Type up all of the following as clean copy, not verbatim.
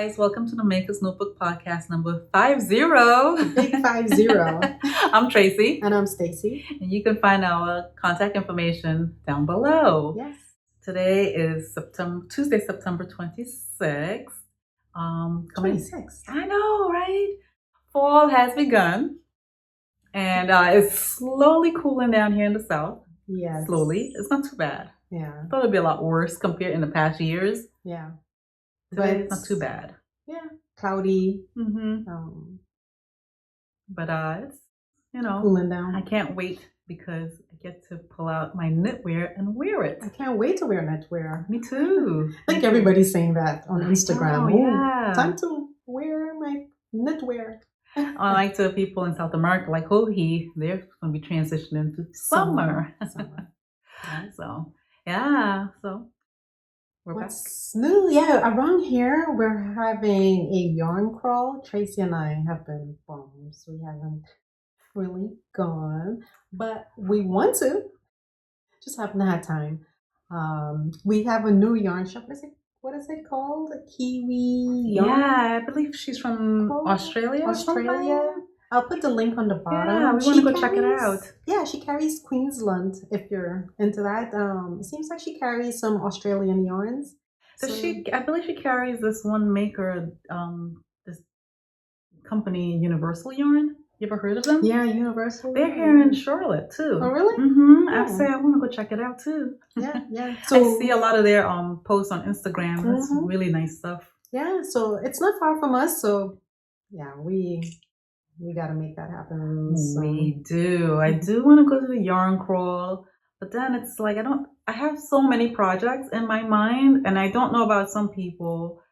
guys, welcome to the Maker's Notebook podcast number 50. Big 50. I'm Tracy. And I'm Stacy. And you can find our contact information down below. Yes. Today is Tuesday, September 26th. 26th. I know, right? Fall has begun. And it's slowly cooling down here in the south. Yes. Slowly. It's not too bad. Yeah. I thought it'd be a lot worse compared in the past years. Yeah. Today it's not too bad. Yeah. Cloudy. But it's, cooling down. I can't wait because I get to pull out my knitwear and wear it. I can't wait to wear knitwear. Me too. I think everybody's saying that on Instagram. Oh, yeah. Time to wear my knitwear. Unlike to people in South America, like they're going to be transitioning to summer. Yeah. So, yeah. So, what's new? Yeah, around here we're having a yarn crawl. Tracy and I have been bums. We haven't really gone, but we want to. Just haven't had time. We have a new yarn shop. What is it called? Kiwi Yarn? Yeah, I believe she's from Australia. I'll put the link on the bottom. Yeah, we want to go check it out. Yeah, she carries Queensland, if you're into that. It seems like she carries some Australian yarns. I believe she carries this one maker, this company, Universal Yarn. You ever heard of them? Yeah, Universal. They're here in Charlotte too. Oh, really? Mm-hmm. I say I want to go check it out too. Yeah. So I see a lot of their posts on Instagram. That's really nice stuff. Yeah, so it's not far from us. So yeah, we got to make that happen. So. We do. I do want to go to the yarn crawl, but then it's like I have so many projects in my mind, and I don't know about some people.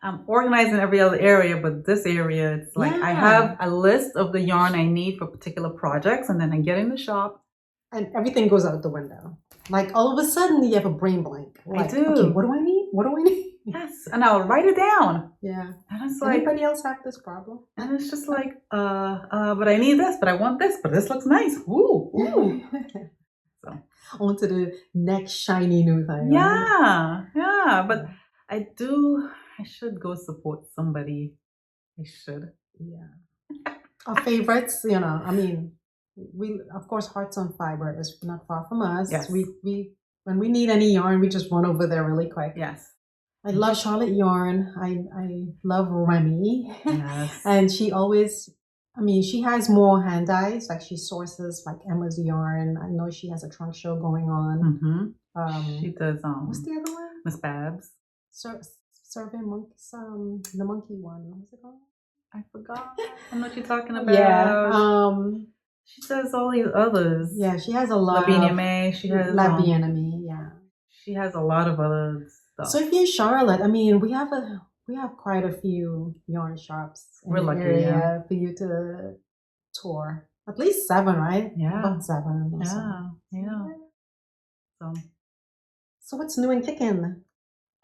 I'm organizing every other area, but this area, it's like I have a list of the yarn I need for particular projects, and then I get in the shop. And everything goes out the window. Like all of a sudden you have a brain blank. Like, I do. Okay, what do I need? What do I need? Yes, and I'll write it down. Yeah. And it's like, anybody else have this problem? And it's just like, but I need this, but I want this, but this looks nice. Ooh. So on to the next shiny new thing. Yeah. But I should go support somebody. I should. Yeah. Our favorites, I mean, we of course Hearts on Fiber is not far from us. Yes. We when we need any yarn, we just run over there really quick. Yes. I love Charlotte Yarn. I love Remy. Yes. And she has more hand dyes. Like she sources like Emma's yarn. I know she has a trunk show going on. She does. What's the other one? Miss Babs. Serving monkeys. The monkey one. What's it called? I forgot. I know what you're talking about. Yeah. She does all these others. Yeah, she has a lot. She has La Bien-Aimée, yeah. She has a lot of other stuff. So if you're in Charlotte, I mean, we have quite a few yarn shops in the area for you to tour. At least 7, right? Yeah. About 7. Yeah. So what's new and kicking?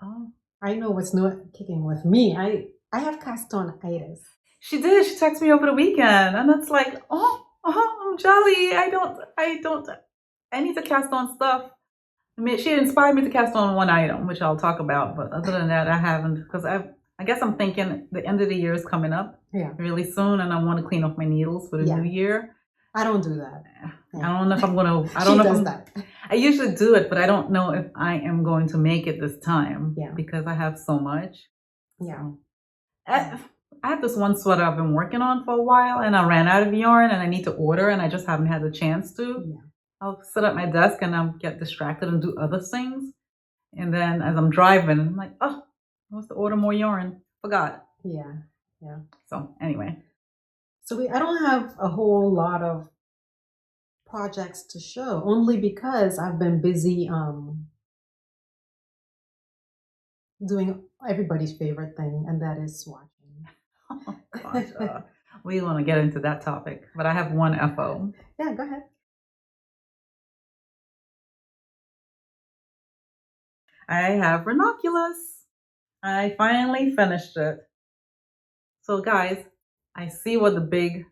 Oh, I know what's new and kicking with me. I have Castonitis. She did. She texted me over the weekend, and it's like, I'm jolly. I need to cast on stuff. I mean, she inspired me to cast on one item, which I'll talk about. But other than that, I haven't, because I guess I'm thinking the end of the year is coming up really soon, and I want to clean off my needles for the new year. I don't do that. Yeah. I don't know if I'm going to. She does that. I usually do it, but I don't know if I am going to make it this time because I have so much. Yeah. So, I have this one sweater I've been working on for a while, and I ran out of yarn, and I need to order, and I just haven't had the chance to. Yeah. I'll sit at my desk, and I'll get distracted and do other things. And then as I'm driving, I'm like, I was to order more yarn. Forgot. Yeah. So anyway. So I don't have a whole lot of projects to show, only because I've been busy doing everybody's favorite thing, and that is swatching. Oh gosh, we want to get into that topic, but I have one FO. Yeah, go ahead. I have ranunculus. I finally finished it. So guys, I see what the big,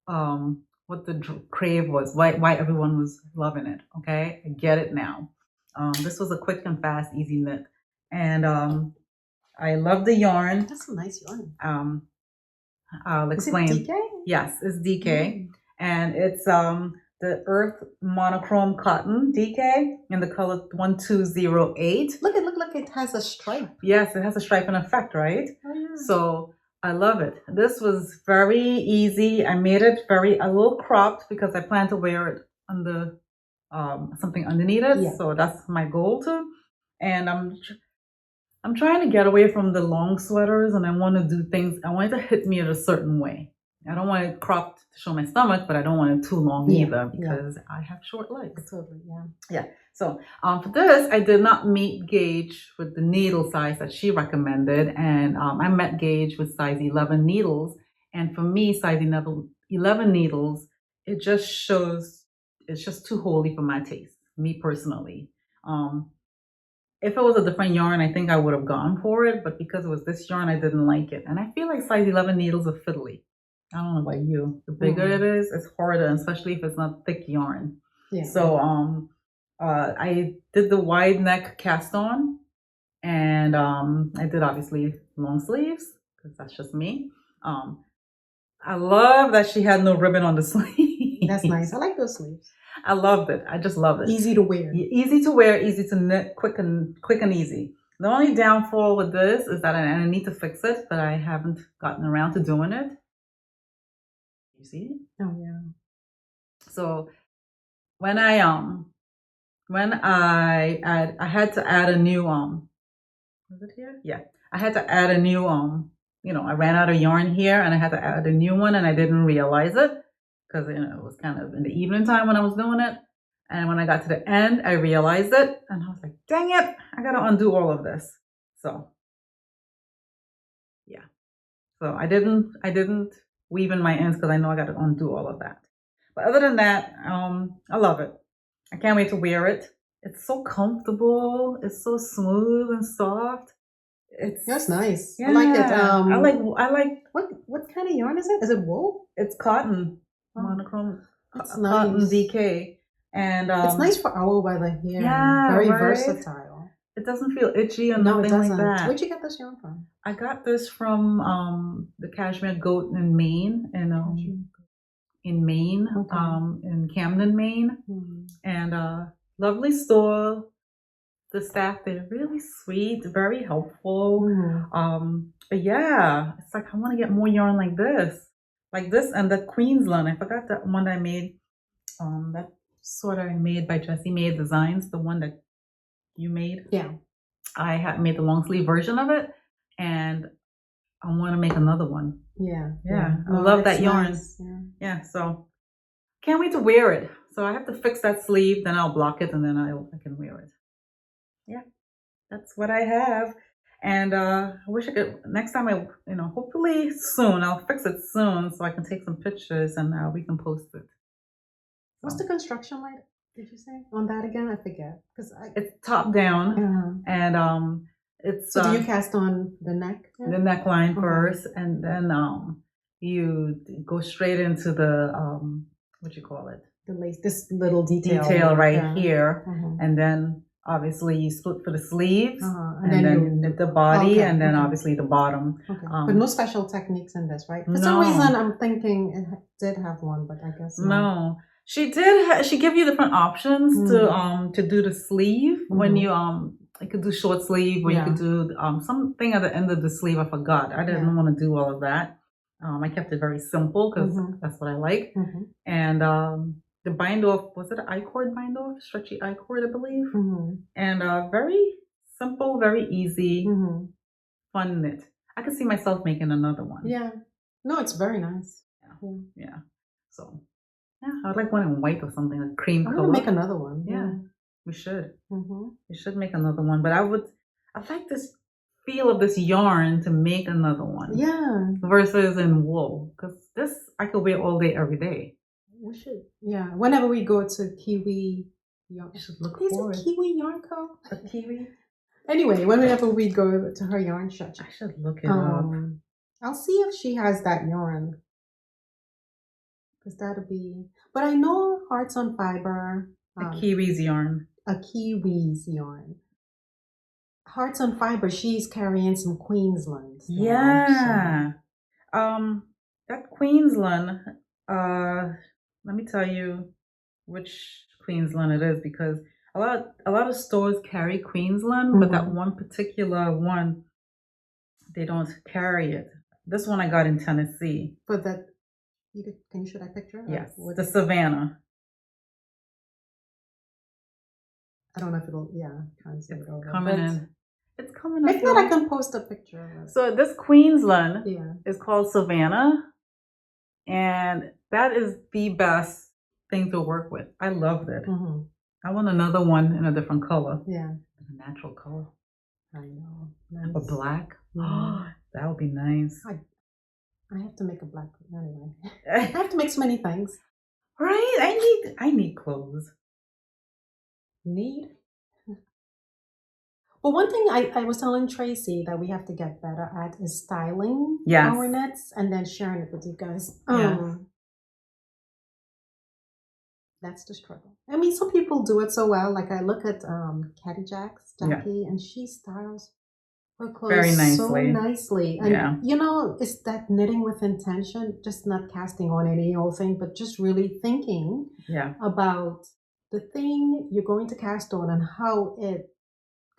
what the crave was, why everyone was loving it. Okay, I get it now. This was a quick and fast, easy knit. And I love the yarn. That's a nice yarn. I'll explain. Is it DK? Yes, it's DK. And it's the Earth Monochrome Cotton DK in the color 1208. Look, it has a stripe. Yes, it has a stripe and effect, right? Oh, yeah. So I love it. This was very easy. I made it a little cropped because I plan to wear it under something underneath it. Yeah. So that's my goal too. And I'm trying to get away from the long sweaters, and I want to do things. I want it to hit me in a certain way. I don't want it cropped to show my stomach, but I don't want it too long either because I have short legs. Totally, yeah. Yeah. So for this, I did not meet gauge with the needle size that she recommended, and I met gauge with size 11 needles. And for me, size 11 needles, it's just too holy for my taste, me personally. If it was a different yarn, I think I would have gone for it, but because it was this yarn, I didn't like it. And I feel like size 11 needles are fiddly. I don't know about you. The bigger it is, it's harder, especially if it's not thick yarn. Yeah. So I did the wide neck cast on, and I did obviously long sleeves because that's just me. I love that she had no ribbon on the sleeve. That's nice. I like those sleeves. I loved it. I just love it. Easy to wear. Easy to wear, easy to knit, quick and easy. The only downfall with this is that I need to fix it, but I haven't gotten around to doing it. You see it? Oh yeah. So when I had to add a new was it here? Yeah. I had to add a new I ran out of yarn here and I had to add a new one and I didn't realize it because it was kind of in the evening time when I was doing it. And when I got to the end, I realized it and I was like, dang it, I gotta undo all of this. So yeah. So I didn't weave in my ends because I know I got to undo all of that. But other than that, I love it. I can't wait to wear it. It's so comfortable. It's so smooth and soft. That's nice. Yeah, I like it. I like. What kind of yarn is it? Is it wool? It's cotton, monochrome. It's cotton nice. DK, and it's nice for our weather here. Yeah, very right? Versatile. It doesn't feel itchy or no, nothing like that. Where'd you get this yarn from? I got this from the Cashmere Goat in Maine, in Maine, in Camden, Maine, and lovely store. The staff, they're really sweet, very helpful. But yeah, it's like I want to get more yarn like this and the Queensland. I forgot that one I made. That sweater I made by Jessie Made Designs, the one that you made. Yeah, I had made the long sleeve version of it, and I want to make another one. Yeah. I love that yarn. Nice. Yeah, so can't wait to wear it. So I have to fix that sleeve, then I'll block it, and then I can wear it. Yeah, that's what I have. And I wish I could, next time hopefully soon, I'll fix it soon so I can take some pictures and we can post it. What's the construction like, did you say? On that again? I forget. It's top down and it's... So do you cast on the neck? The neckline first, and then you go straight into the, what you call it? The lace, this little detail. Right here. And then obviously you split for the sleeves and then the body and then obviously the bottom. But no special techniques in this, right? For some reason I'm thinking it did have one, but I guess no. She did. She gave you different options to do the sleeve when you could do short sleeve or you could do something at the end of the sleeve. I forgot. I didn't want to do all of that. I kept it very simple because that's what I like. And the bind off, was it an I-cord bind off? Stretchy I-cord, I believe. And very simple, very easy, fun knit. I could see myself making another one. Yeah. No, it's very nice. Yeah. So, yeah, I'd like one in white or something, like cream color. I'm going to make another one. Yeah, we should. We should make another one. But I like this feel of this yarn to make another one. Yeah. Versus in wool. Because this, I could wear all day, every day. We should. Yeah. Whenever we go to Kiwi Yarn. You should look There's forward. a Kiwi Yarn Co. A Kiwi? Anyway, whenever we go to her yarn shop. I should look it up. I'll see if she has that yarn. Because that'll be... But I know Hearts on Fiber. A Kiwi's yarn. A Kiwi's yarn Hearts on Fiber, she's carrying some Queensland. Yeah. That Queensland, let me tell you which Queensland it is, because a lot of stores carry Queensland, but that one particular one, they don't carry it. This one I got in Tennessee. But that, can you show that picture? Yes, the Savannah. I don't know if it'll, translate over. Coming in. It's coming up. If not, I can post a picture of it. So this Queensland is called Savannah, and that is the best thing to work with. I loved it. I want another one in a different color. Yeah. A natural color. I know. Nice. A black. That would be nice. I have to make a black one anyway. I have to make so many things. Right? I need clothes. Need? Well, one thing I was telling Tracy that we have to get better at is styling our knits and then sharing it with you guys. That's the struggle. I mean, some people do it so well. Like I look at Jackie, and she styles her clothes very nicely. So nicely. And you know, it's that knitting with intention, just not casting on any old thing, but just really thinking about the thing you're going to cast on and how it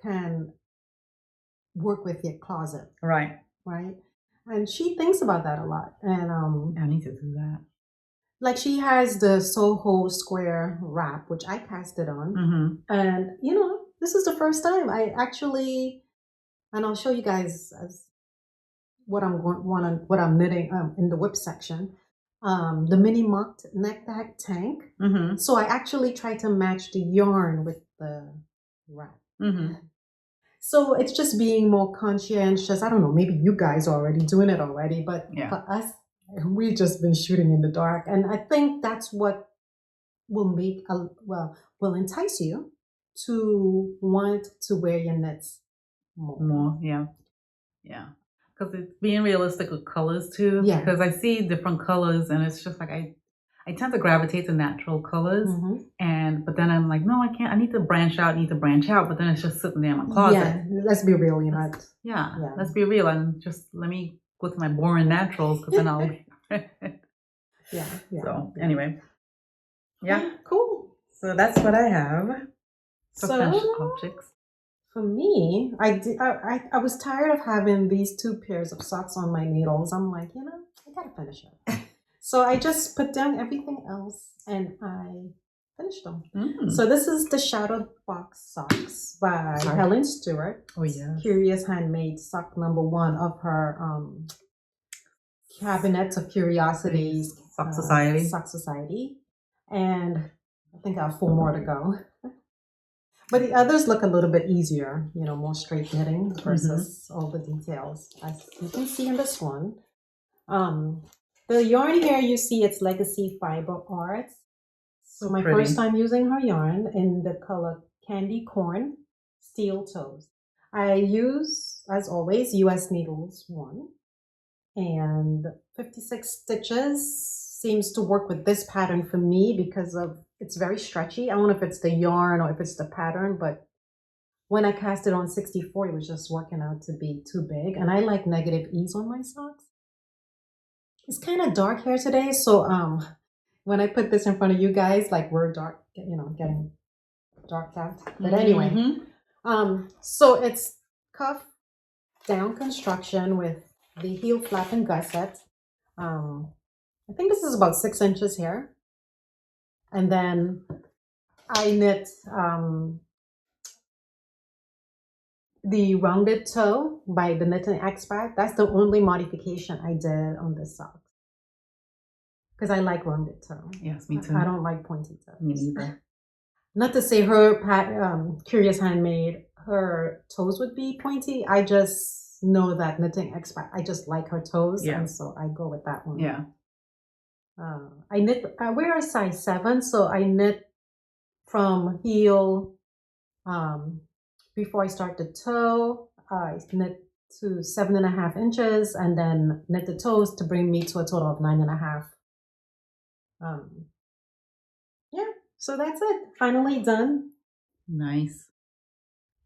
can work with your closet. Right. And she thinks about that a lot. And I need to do that. Like she has the Soho square wrap, which I casted on. And you know, this is the first time I actually, and I'll show you guys as what I'm knitting in the whip section. The mini mocked neck bag tank. So I actually tried to match the yarn with the wrap. So it's just being more conscientious. I don't know, maybe you guys are already doing it already, but for us, we've just been shooting in the dark. And I think that's what will make, will entice you to want to wear your knits more. Yeah. Because it's being realistic with colors too. Yeah. Because I see different colors and it's just like I tend to gravitate to natural colors, but then I'm like, no, I can't. I need to branch out. But then it's just sitting there in my closet. Yeah, let's be real, you know. Let's be real and just let me go to my boring naturals, because then I'll. So anyway, cool. So that's what I have. So objects. For me, I was tired of having these 2 pairs of socks on my needles. I'm like, you know, I gotta finish it. So I just put down everything else and I finished them. So this is the Shadow Box Socks by Helen Stewart. Oh yeah. Curious Handmade sock number 1 of her Cabinets of Curiosities Sock Society. Sock Society. And I think I have 4 more to go. But the others look a little bit easier, you know, more straight knitting versus all the details, as you can see in this one. The yarn here, you see it's Legacy Fiber Arts. So my first time using her yarn in the color Candy Corn Steel Toes. I use, as always, US Needles 1. And 56 stitches seems to work with this pattern for me because of it's very stretchy. I don't know if it's the yarn or if it's the pattern, but when I cast it on 64, it was just working out to be too big. And I like negative ease on my socks. It's kind of dark here today, so when I put this in front of you guys, like we're dark, you know, getting dark out. But anyway, so it's cuff down construction with the heel flap and gusset. I think this is about 6 inches here. And then I knit the rounded toe by the Knitting Expert. That's the only modification I did on this sock. Because I like rounded toe. Yes, me too. I don't like pointy toes. Me neither. Not to say her Curious Handmade, her toes would be pointy. I just know that Knitting Expert, I just like her toes. And so I go with that one. Yeah. I wear a size 7, so I knit from heel before I start the toe. I knit to 7.5 inches and then knit the toes to bring me to a total of 9.5. So that's it. Finally done. Nice.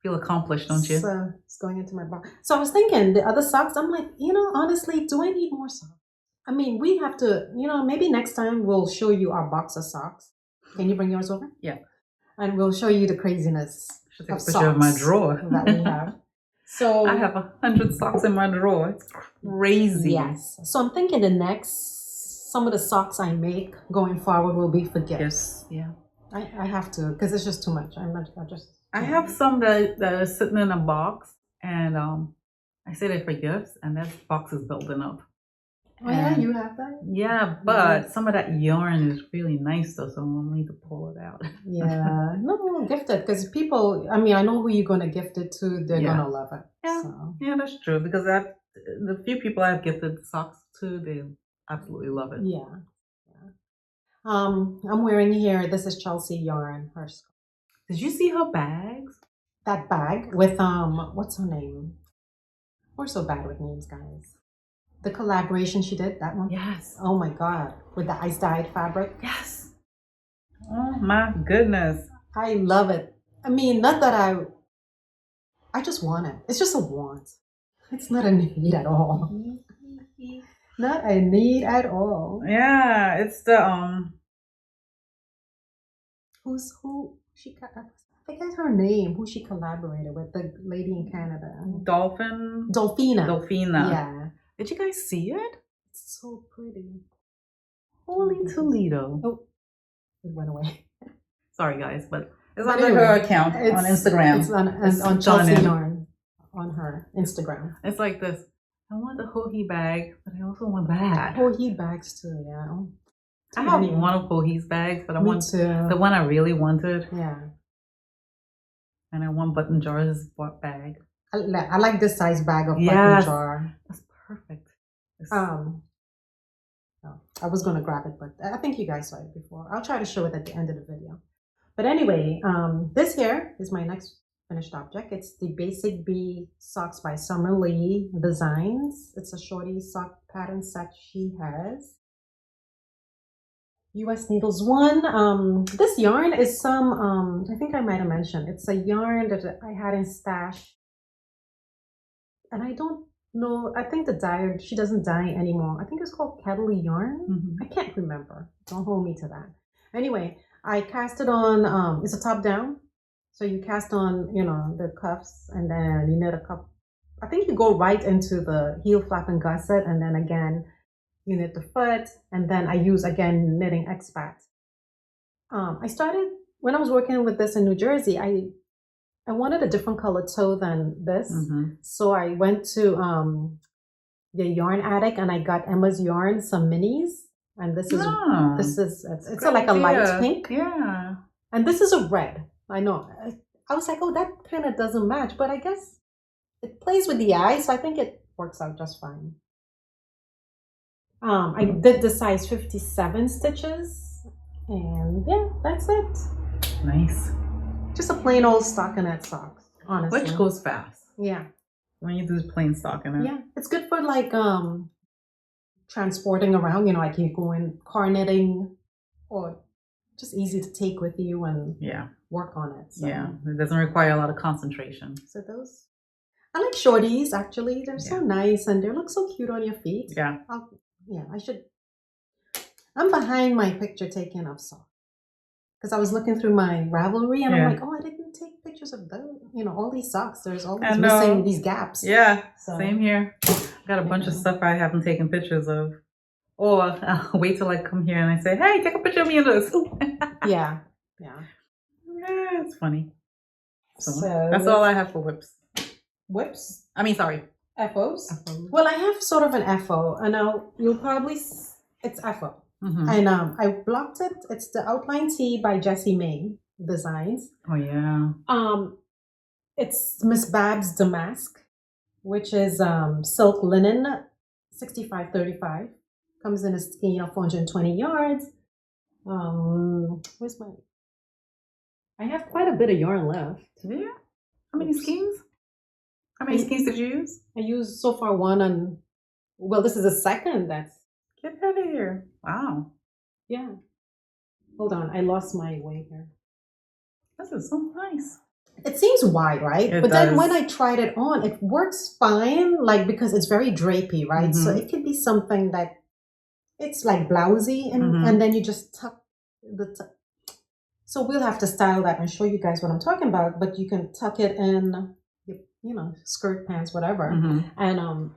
Feel accomplished, don't you? So it's going into my box. So I was thinking the other socks. I'm like, honestly, do I need more socks? I mean, we have to, maybe next time we'll show you our box of socks. Can you bring yours over? Yeah. And we'll show you the craziness Should take of a picture of my socks drawer that we have. So I have 100 socks in my drawer. It's crazy. Yes. So I'm thinking some of the socks I make going forward will be for gifts. Yeah. I have to, because it's just too much. I have some that are sitting in a box, and I say they're for gifts, and that box is building up. Oh yeah, you have that? Yeah, but some of that yarn is really nice though, so I'll need to pull it out. Yeah, no, gift it, because people, I mean, I know who you're going to gift it to, they're going to love it. Yeah, so. Yeah, that's true, because the few people I've gifted socks to, they absolutely love it. Yeah. I'm wearing here, this is Chelsea yarn, her scarf. Did you see her bags? That bag with, what's her name? We're so bad with names, guys. The collaboration she did, that one? Yes. Oh my God. With the ice dyed fabric? Yes. Oh my goodness. I love it. I mean, not that I just want it. It's just a want. It's not a need at all. Not a need at all. Yeah, it's the, I forget her name, who she collaborated with, the lady in Canada. Dolphina. Yeah. Did you guys see it? It's so pretty. Holy Toledo. Oh, it went away. Sorry, guys, but it's on her account on Instagram. It's on Chelsea Yarn on her Instagram. It's like this. I want the Hohi bag, but I also want that. Hohi bags too, yeah. I have one of Hohi's bags, but I want too. The one I really wanted. Yeah. And I want Button Jar's bag. I like this size bag of Button Jar. That's perfect. I was going to grab it, but I think you guys saw it before. I'll try to show it at the end of the video. But anyway, this here is my next finished object. It's the Basic Bee Socks by Summer Lee Designs. It's a Shorty sock pattern set she has. US Needles 1. This yarn is some, I think I might have mentioned, it's a yarn that I had in stash. And I don't know, I think the dyer, she doesn't dye anymore. I think it's called Kettle yarn. Mm-hmm. I can't remember. Don't hold me to that. Anyway, I cast it on, it's a top down. So you cast on, the cuffs, and then you knit a cup. I think you go right into the heel flap and gusset, and then again, you knit the foot, and then I use, again, knitting expat. I started, when I was working with this in New Jersey, I wanted a different color toe than this. Mm-hmm. So I went to the Yarn Attic, and I got Emma's Yarn, some minis. And this is, it's like a light pink. Yeah. And this is a red. I know. I was like, oh, that kind of doesn't match, but I guess it plays with the eye, so I think it works out just fine. I did the size 57 stitches, and yeah, that's it. Nice. Just a plain old stockinette socks, honestly. Which goes fast. Yeah. When you do plain stockinette. Yeah, it's good for like transporting around, like you go in car knitting, or just easy to take with you and work on it. So. Yeah, it doesn't require a lot of concentration. So those, I like shorties actually. They're so nice and they look so cute on your feet. Yeah. I'm behind my picture taking of socks because I was looking through my Ravelry and I'm like, oh, I didn't take pictures of those. All these socks. There's always missing these gaps. Yeah, same here. Got a bunch of stuff I haven't taken pictures of. Or I'll wait till I come here and I say, hey, take a picture of me in this. Yeah, it's funny. So that's all I have for whips. Whips? I mean, sorry. FOs? Well, I have sort of an FO, and you'll probably, it's FO. Mm-hmm. And I blocked it. It's the Outline Tee by Jessie May Designs. Oh, yeah. It's Miss Babs Damask, which is silk linen, 65-35. Comes in a skein of 420 yards. Where's my... I have quite a bit of yarn left. Yeah. How many skeins? How many skeins did you use? I used so far one on... Well, this is the second. Get out of here. Wow. Yeah. Hold on. I lost my way here. This is so nice. It seems wide, right? It but does. then when I tried it on, it works fine, like because it's very drapey, right? So it could be something that it's like blousy, and then you just tuck the. So we'll have to style that and show you guys what I'm talking about. But you can tuck it in, skirt, pants, whatever, and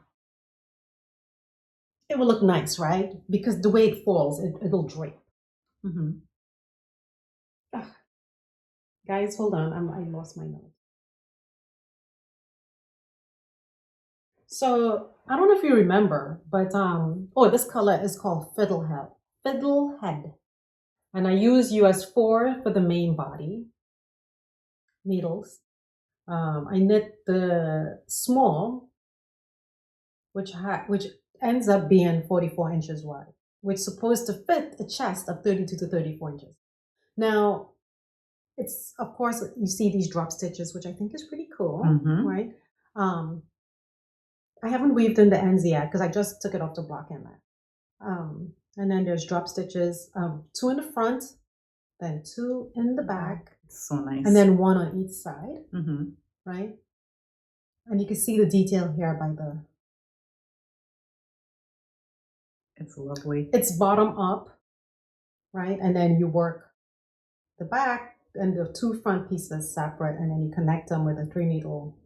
it will look nice, right? Because the way it falls, it'll drape. Guys, hold on. I lost my note. So I don't know if you remember, but this color is called Fiddlehead, and I use US 4 for the main body needles. I knit the small, which ends up being 44 inches wide, which is supposed to fit a chest of 32 to 34 inches. Now, it's, of course, you see these drop stitches, which I think is pretty cool, right? I haven't weaved in the ends yet because I just took it off the block end. And then there's drop stitches, 2 in the front, then 2 in the back. So nice. And then 1 on each side, right? And you can see the detail here by the... It's lovely. It's bottom up, right? And then you work the back and the 2 front pieces separate, and then you connect them with a 3-needle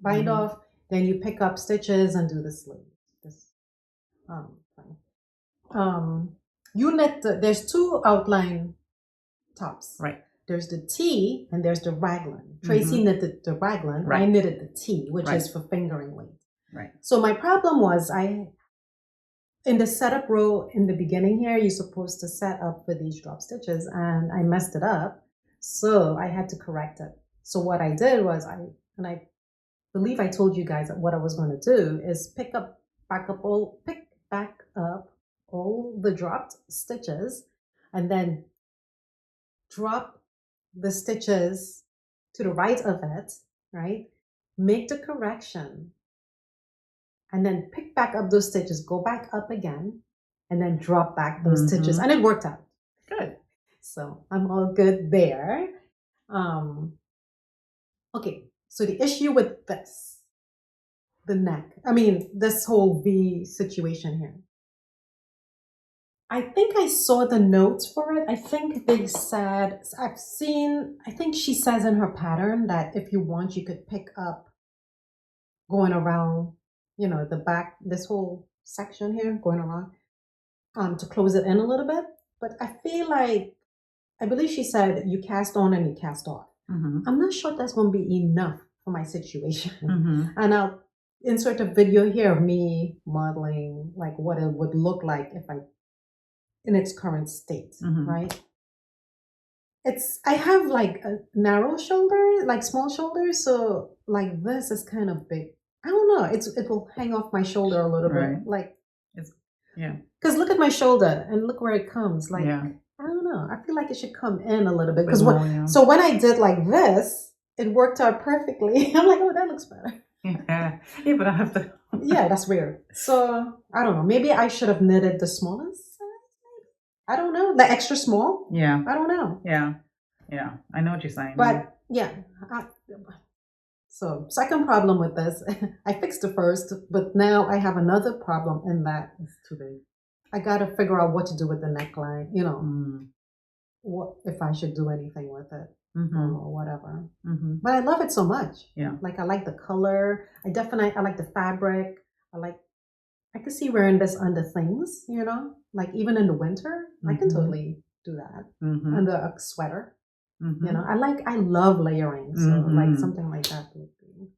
bind off. Then you pick up stitches and do the sleeve. You knit there's 2 outline tops. Right. There's the T and there's the raglan. Tracy knitted the raglan. Right. I knitted the T, which is for fingering weight. Right. So my problem was in the setup row in the beginning here, you're supposed to set up for these drop stitches, and I messed it up. So I had to correct it. So what I did was I believe I told you guys that what I was going to do is pick back up all the dropped stitches, and then drop the stitches to the right of it, right? Make the correction, and then pick back up those stitches, go back up again, and then drop back those stitches. And it worked out. Good. So I'm all good there. Okay. So the issue with the neck, this whole V situation here. I think I saw the notes for it. I think they said, I think she says in her pattern that if you want, you could pick up going around, the back, this whole section here, going around, to close it in a little bit. But I feel like, I believe she said you cast on and you cast off. I'm not sure that's going to be enough for my situation. And I'll insert a video here of me modeling like what it would look like if in its current state, right? I have like a narrow shoulder, like small shoulders, so like this is kind of big. I don't know. It will hang off my shoulder a little bit, like because look at my shoulder and look where it comes. Like I don't know. I feel like it should come in a little bit because so when I did like this, it worked out perfectly. I'm like, oh, that looks better. Yeah, but I have to. Yeah, that's weird. So I don't know. Maybe I should have knitted the smallest. I don't know. The extra small? Yeah. I don't know. Yeah. Yeah. I know what you're saying. But yeah. So second problem with this, I fixed the first, but now I have another problem in that it's too big. I got to figure out what to do with the neckline, what if I should do anything with it or whatever. But I love it so much. Yeah. Like I like the color. I like the fabric. I could see wearing this under things, like even in the winter, I can totally do that under a sweater. I love layering, so like something like that would be.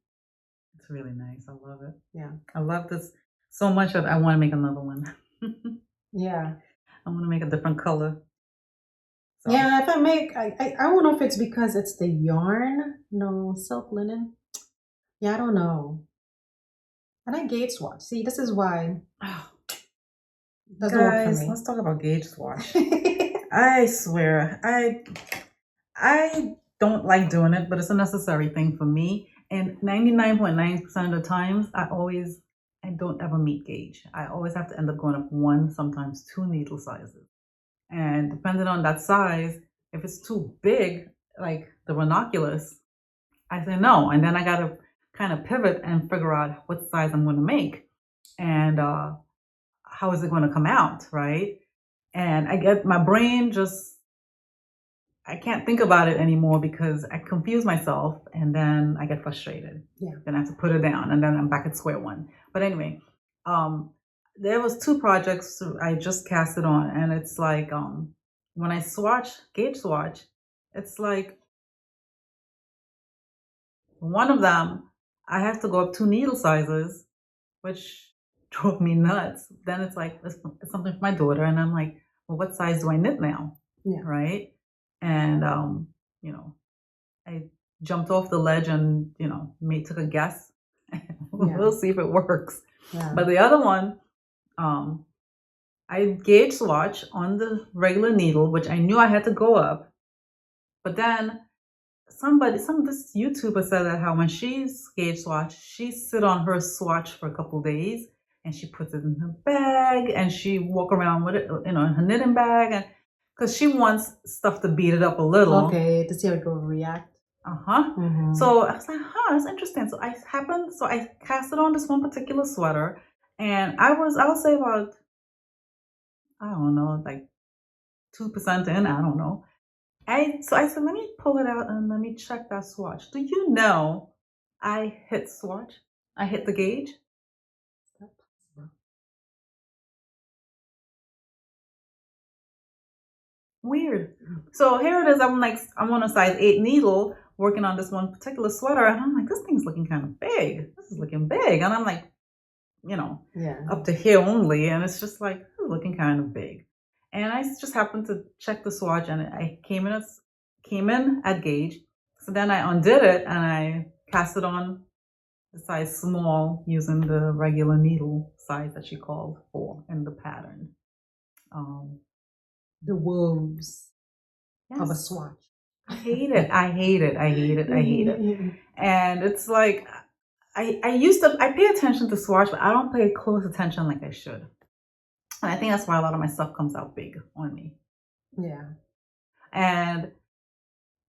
It's really nice. I love it. Yeah, I love this so much that I want to make another one. Yeah, I want to make a different color. So. Yeah, if I make, I don't know if it's because it's the yarn. No, silk linen. Yeah, I don't know. And I gauge swatch. See, this is why. Doesn't work for me. Let's talk about gauge swatch. I swear, I don't like doing it, but it's a necessary thing for me. And 99.9% of the times, I don't ever meet gauge. I always have to end up going up 1, sometimes 2 needle sizes. And depending on that size, if it's too big, like the ranunculus, I said no. And then I got to kind of pivot and figure out what size I'm going to make and how is it going to come out, right? And I get my brain just, I can't think about it anymore because I confuse myself and then I get frustrated. Yeah. Then I have to put it down and then I'm back at square one. But anyway, there was 2 projects I just casted on, and it's like when I gauge swatch, it's like one of them I have to go up 2 needle sizes, which drove me nuts. Then it's like it's something for my daughter, and I'm like, well, what size do I knit now? Yeah. Right? And I jumped off the ledge and took a guess. We'll see if it works. Yeah. But the other one, I gauge swatch on the regular needle, which I knew I had to go up. But then this YouTuber said that how when she's gauge swatch, she sit on her swatch for a couple days and she puts it in her bag and she walk around with it, in her knitting bag, and because she wants stuff to beat it up a little. Okay, to see how it will react. Mm-hmm. So I was like, that's interesting. So I cast it on this one particular sweater, and I'll say about, I don't know, like 2% in, I don't know. So I said, let me pull it out and let me check that swatch. Do you know I hit swatch? I hit the gauge. Weird. So here it is. I'm on a size 8 needle working on this one particular sweater, and I'm like, this thing's looking kind of big. This is looking big, and I'm like, up to here only, and it's just like looking kind of big. And I just happened to check the swatch, and I came in at gauge. So then I undid it and I cast it on the size small using the regular needle size that she called for in the pattern. The wolves of a swatch. I hate it. And it's like I pay attention to swatch, but I don't pay close attention like I should. And I think that's why a lot of my stuff comes out big on me. Yeah. And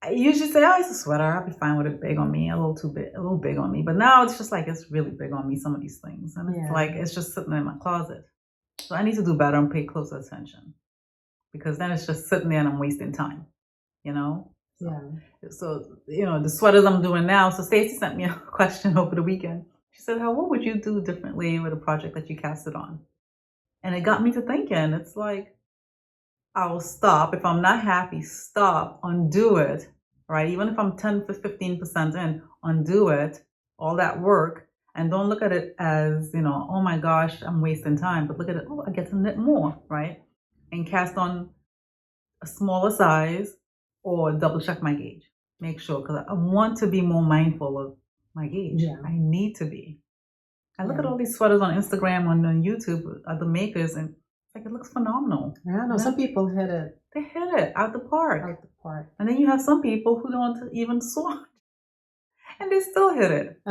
I usually say, oh, it's a sweater. I'll be fine with it big on me, a little big on me. But now it's just like, it's really big on me, some of these things. And it's like, it's just sitting in my closet. So I need to do better and pay closer attention. Because then it's just sitting there and I'm wasting time, Yeah. So, the sweaters I'm doing now. So Stacy sent me a question over the weekend. She said, what would you do differently with a project that you casted on? And it got me to thinking. It's like, I'll stop. If I'm not happy, stop, undo it, right? Even if I'm 10 to 15% in, undo it, all that work. And don't look at it as, oh my gosh, I'm wasting time. But look at it, I get to knit more, right? And cast on a smaller size or double check my gauge. Make sure, because I want to be more mindful of my gauge. Yeah. I need to be. I look at all these sweaters on Instagram, on YouTube, other makers, and it looks phenomenal. Yeah, no, some people hit it. They hit it out the park. And then you have some people who don't even swatch. And they still hit it.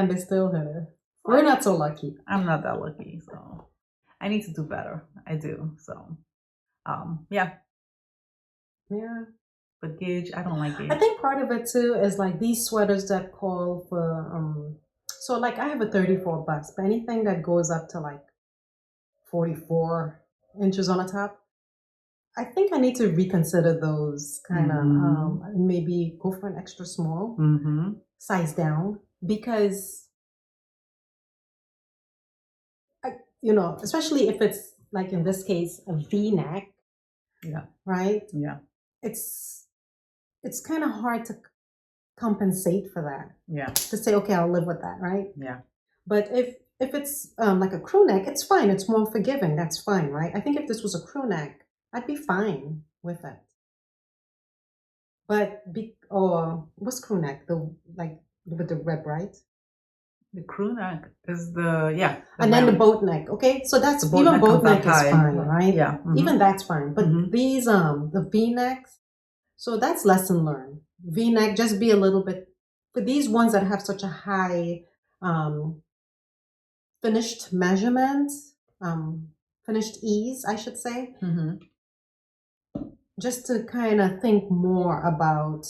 We're not so lucky. I'm not that lucky, so I need to do better. I do. So, yeah. But gauge, I don't like gauge. I think part of it too is like these sweaters that call for so like I have a 34 bust, but anything that goes up to like 44 inches on the top, I think I need to reconsider those kind of maybe go for an extra small size down, because especially if it's like in this case a V-neck, right? It's kind of hard to compensate for that. To say, okay, I'll live with that, right? But if it's like a crew neck, it's fine. It's more forgiving. That's fine, right? I think if this was a crew neck, I'd be fine with it. But what's crew neck? With the red, right? The crew neck is and then the boat neck. Okay, so that's even boat neck is fine, right? Yeah, even that's fine. But these the V necks, so that's lesson learned. V neck, just be a little bit for these ones that have such a high finished measurement, finished ease, I should say. Just to kind of think more about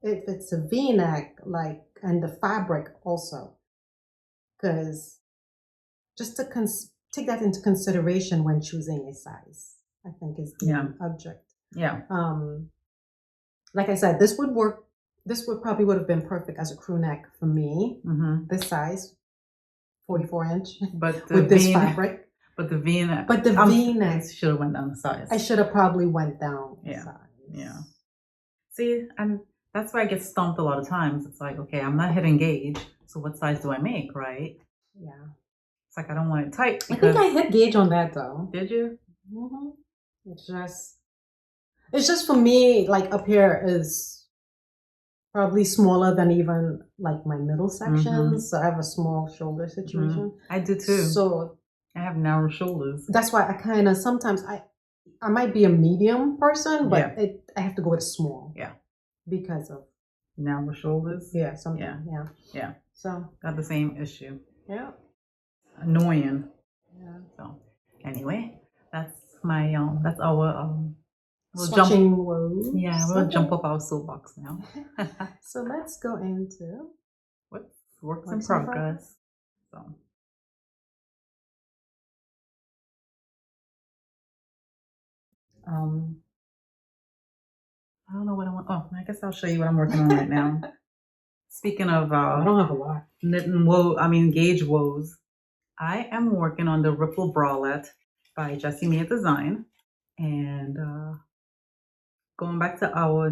if it's a V-neck, like, and the fabric also, because just to take that into consideration when choosing a size, I think is the object. Yeah. Like I said, this would work. This probably would have been perfect as a crew neck for me. This size, 44-inch, but with this fabric. But the V-neck. But the V-neck should have went down the size. I should have probably went down the size. Yeah. See, and that's why I get stumped a lot of times. It's like, okay, I'm not hitting gauge, so what size do I make, right? Yeah. It's like I don't want it tight. I think I hit gauge on that though. Did you? It's just for me, like up here is probably smaller than even like my middle sections. So I have a small shoulder situation. I do too. So I have narrow shoulders. That's why I kind of sometimes I might be a medium person, but I have to go with small. Yeah. Because of narrow shoulders. Yeah. Something. Yeah. So got the same issue. Yeah. Annoying. Yeah. So anyway, that's my that's our we'll jump off our soapbox now. So let's go into what's works in progress. So I don't know what I want. Oh, I guess I'll show you what I'm working on right now. Speaking of I don't have a lot. Knitting gauge woes. I am working on the Ripple Bralette by Jessie Mia Design, and going back to our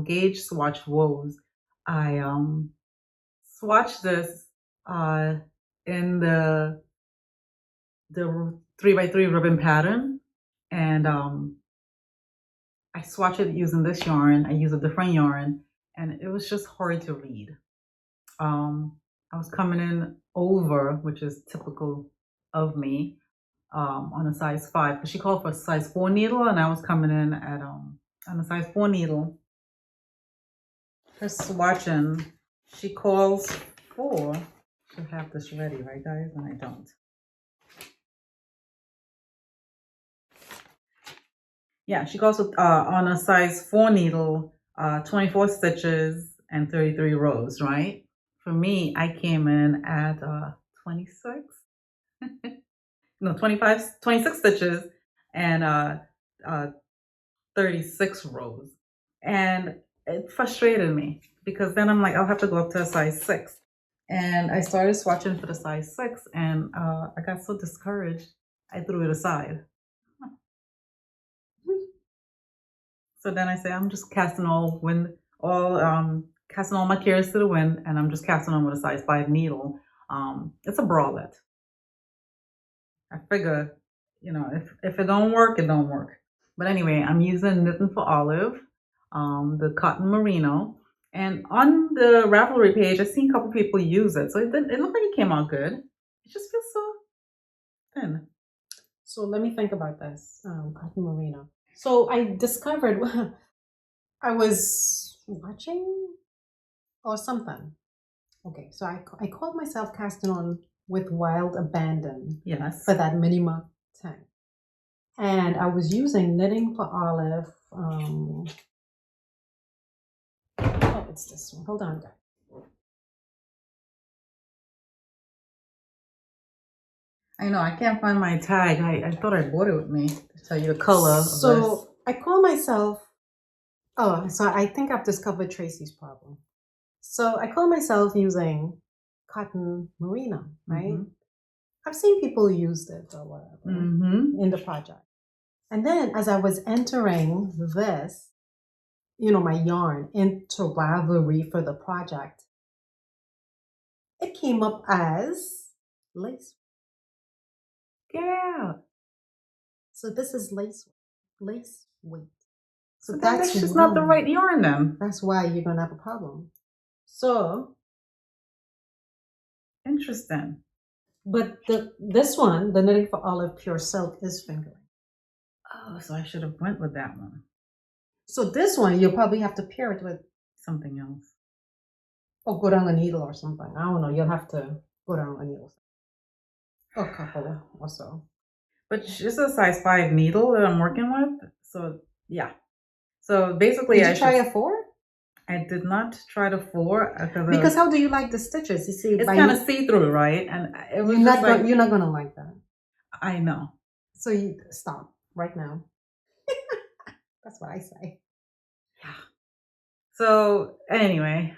gauge swatch woes, I swatched this in the 3x3 ribbon pattern, and I swatched it using this yarn. I use a different yarn, and it was just hard to read. I was coming in over, which is typical of me, on a size 5, because she called for a size 4 needle, and I was coming in at on a size 4 needle. Her swatching, she calls for, to have this ready, right guys? And I don't. Yeah, she calls for, on a size 4 needle, 24 stitches and 33 rows, right? For me, I came in at 26. No, 26 stitches and 36 rows. And it frustrated me because then I'm like, I'll have to go up to a size 6. And I started swatching for the size 6, and I got so discouraged, I threw it aside. So then I say, I'm just casting all my cares to the wind, and I'm just casting on with a size 5 needle. It's a bralette. I figure, if it don't work, it don't work. But anyway, I'm using Knitting for Olive, the cotton merino. And on the Ravelry page, I've seen a couple people use it. So it looked like it came out good. It just feels so thin. So let me think about this, cotton merino. So I discovered, I was watching or something. Okay, so I called myself casting on with Wild Abandon. Yes. For that minima tank. And I was using Knitting for Olive. Oh, it's this one. Hold on, guys. I know, I can't find my tag. I thought I bought it with me to tell you the color. So I call myself, so I think I've discovered Tracy's problem. So I call myself using cotton merino, right? I've seen people use it or whatever in the project. And then as I was entering this, my yarn into Ravelry for the project, it came up as lace. Yeah. So this is lace weight. So that's just not the right yarn then. That's why you're going to have a problem. So. Interesting. But this one, the Knitting for Olive Pure Silk, is fingering. Oh, so I should have went with that one. So this one, you'll probably have to pair it with something else. Or go down a needle or something. I don't know. You'll have to go down a needle. Or a couple or so. But it's a size 5 needle that I'm working with. So, yeah. So basically, Did you try a 4? I did not try the 4 because how do you like the stitches? You see, it's kind of see-through, right? And it was you're not gonna like that. I know. So you stop right now. That's what I say. Yeah. So anyway,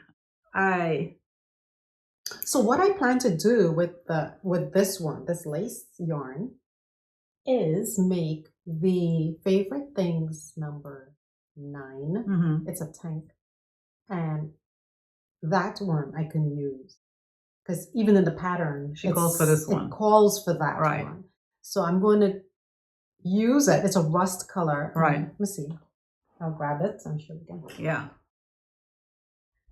So what I plan to do with this lace yarn, is make the favorite things number 9. Mm-hmm. It's a tank, and that one I can use because even in the pattern, she calls for this one. It calls for that one. So I'm going to use it. It's a rust color. Right. Let me see. I'll grab it and show you again. Yeah.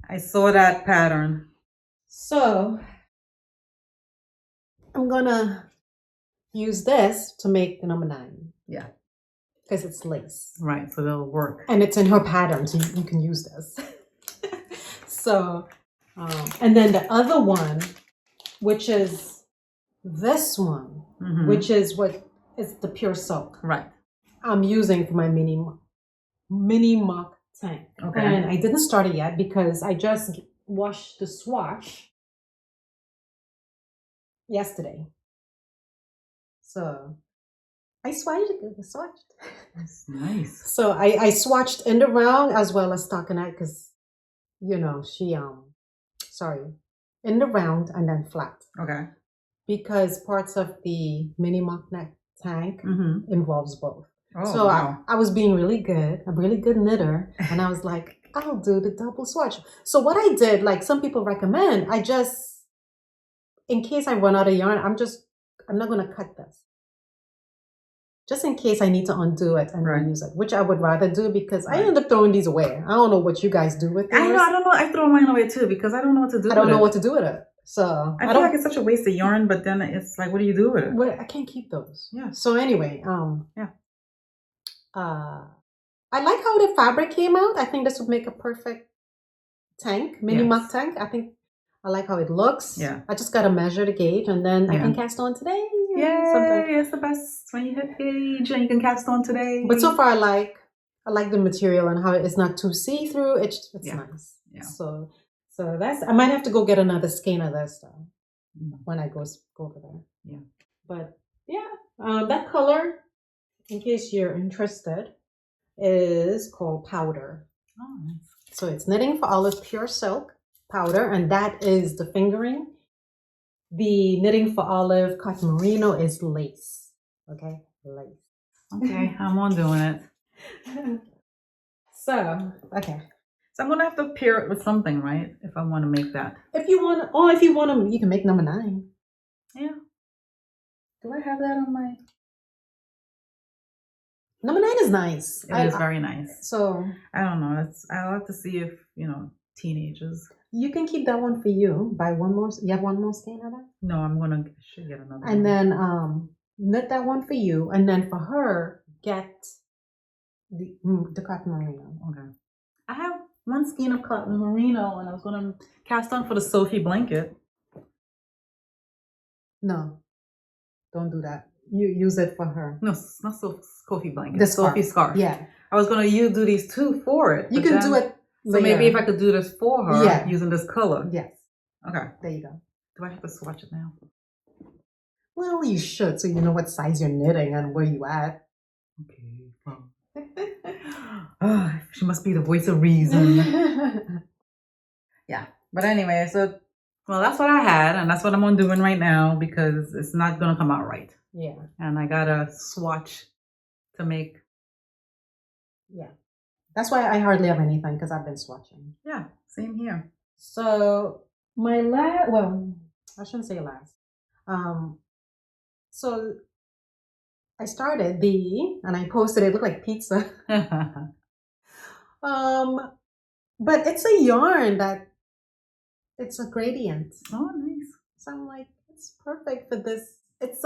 I saw that pattern. So I'm gonna use this to make the number 9. Yeah. Because it's lace. Right, so it'll work. And it's in her pattern, so you can use this. So, and then the other one, which is this one, which is what is the pure silk. Right. I'm using for my mini mock tank. Okay. And I didn't start it yet because I just washed the swatch yesterday. So I swatched. That's nice. So I swatched in the round as well as stockinette because, you know, in the round and then flat. Okay. Because parts of the mini mock neck tank involves both. Oh, so wow. I was being really good, a really good knitter, and I was like, I'll do the double swatch. So what I did, like some people recommend, in case I run out of yarn, I'm not going to cut this. Just in case I need to undo it and reuse it, which I would rather do because I end up throwing these away. I don't know what you guys do with yours. I don't know. I throw mine away too because I don't know what to do with it. I don't know what to do with it. So I feel like it's such a waste of yarn, but then it's like, what do you do with it? Well, I can't keep those. Yeah. So anyway, I like how the fabric came out. I think this would make a perfect tank, mini mock tank. I think I like how it looks. Yeah. I just got to measure the gauge and then I can cast on today. Yay! It's the best when you hit gauge and you can cast on today. But so far, I like the material and how it's not too see-through. It's nice. Yeah. So that's, I might have to go get another skein of this though when I go over there. Yeah. But yeah, that color, in case you're interested, is called powder. Oh, nice. So it's Knitting for Olive Pure Silk powder, and that is the fingering. The Knitting for Olive Cotton Merino is lace. Okay, lace. Okay, I'm on doing it. So, okay. So I'm gonna have to pair it with something, right? If I want to make that. If you want to, you can make number 9. Yeah. Do I have that on my? Number 9 is nice. It is very nice. So I don't know. I'll have to see if teenagers. You can keep that one for you. Buy one more. You have one more skein of that? No, should get another. And then knit that one for you, and then for her get the cotton merino. Okay. I have one skein of cotton merino, and I was gonna cast on for the Sophie blanket. No, don't do that. You use it for her. No, not Sophie blanket. The Sophie scarf. Yeah. I was gonna do these 2 for it. You can do it. So maybe if I could do this for her using this color. Yes. Okay. There you go. Do I have to swatch it now? Well, you should, so you know what size you're knitting and where you at. Okay. She must be the voice of reason. Yeah. But anyway, well, that's what I had, and that's what I'm doing right now because it's not gonna come out right. Yeah. And I gotta swatch to make. Yeah. That's why I hardly have anything because I've been swatching. Yeah, same here. So my I shouldn't say last. So I started and I posted it looked like pizza. But it's a yarn that it's a gradient. Oh, nice. So I'm like, it's perfect for this. It's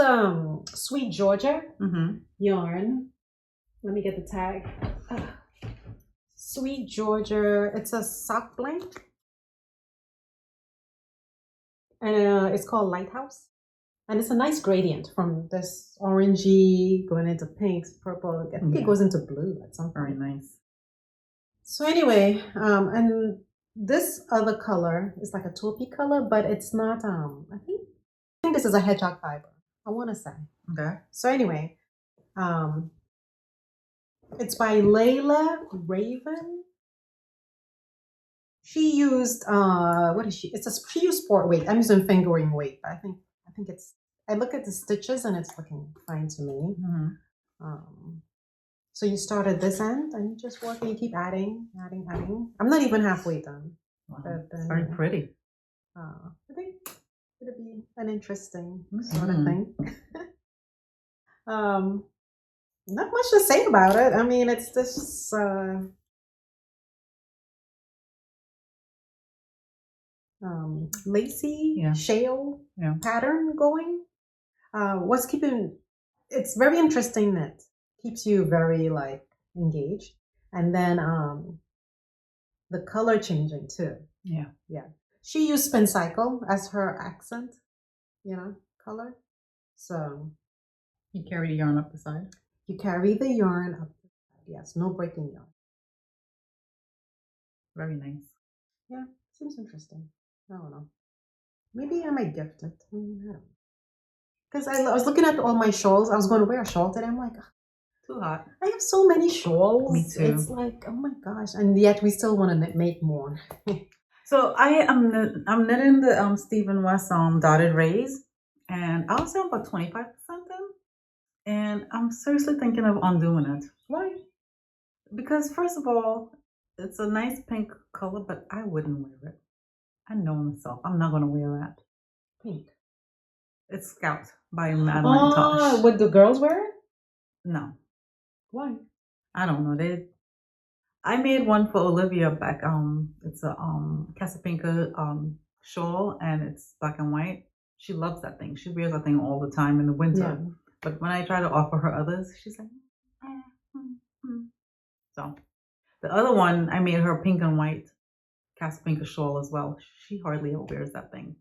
Sweet Georgia yarn. Let me get the tag. Sweet Georgia. It's a sock blend. And it's called Lighthouse. And it's a nice gradient from this orangey going into pinks, purple. I think it goes into blue at some point. Very nice. So anyway, and this other color is like a taupey color, but it's not. I think this is a hedgehog fiber. I want to say. Okay. So anyway, it's by Layla Raven. She used what is she? She used sport weight. I'm using fingering weight, but I think it's. I look at the stitches and it's looking fine to me. So you start at this end and you just work and you keep adding. I'm not even halfway done. Wow. It's very pretty. I think it'll be an interesting sort of thing. Not much to say about it. I mean, it's this lacy shale pattern going. What's keeping it's very interesting that keeps you very like engaged, and then the color changing too. Yeah. She used Spin Cycle as her accent, color. So you carry the yarn up the side. You carry the yarn up the side. Yes, no breaking yarn. Very nice. Yeah, seems interesting. I don't know. Maybe I might gift it. I don't know. Because I was looking at all my shawls. I was going to wear a shawl today. I'm like, too hot. I have so many shawls. Me too. It's like, oh my gosh. And yet we still want to make more. So I'm knitting the Stephen West dotted rays. And I'll say about 25% in. And I'm seriously thinking of undoing it. Why? Because first of all, it's a nice pink color, but I wouldn't wear it. I know myself. I'm not going to wear that. Pink. It's Scout by Madeline Tosh. Would the girls wear it? No. Why? I don't know. I made one for Olivia back. It's a Casapinka shawl, and it's black and white. She loves that thing. She wears that thing all the time in the winter. Yeah. But when I try to offer her others, she's like, So the other one, I made her pink and white Casapinka shawl as well. She hardly ever wears that thing.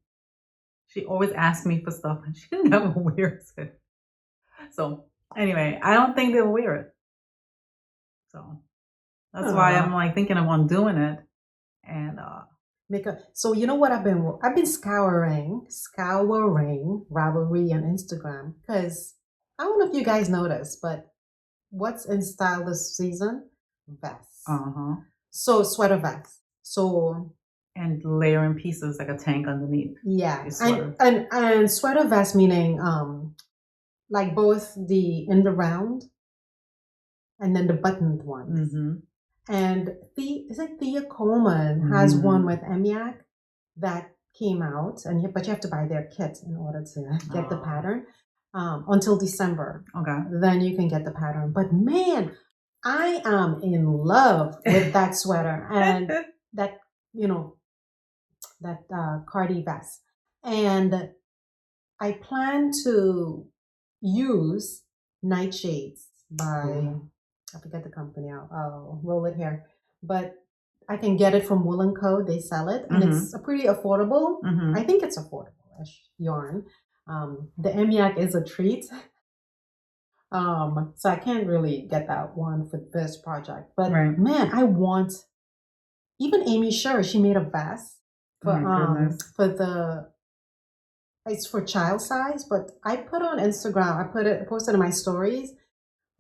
She always asks me for stuff and she never wears it. So anyway, I don't think they'll wear it. So that's why I'm like thinking of undoing it. And so you know what I've been scouring Ravelry and Instagram, because I don't know if you guys noticed, but what's in style this season? Vests. So sweater vests. So and layering pieces like a tank underneath. Yeah. And sweater vest meaning like both in the round and then the buttoned ones. And is it Thea Coleman has one with Emiak that came out, but you have to buy their kit in order to get the pattern until December. Okay. Then you can get the pattern. But man, I am in love with that sweater and that, that Cardi vest. And I plan to use Nightshades by, I forget the company, I'll roll it here. But I can get it from Wool & Co. They sell it, and it's a pretty affordable. I think it's affordable-ish yarn. The Emiak is a treat. So I can't really get that one for this project. But man, I want, even Amy Sher, she made a vest it's for child size, but I put on Instagram, I posted in my stories.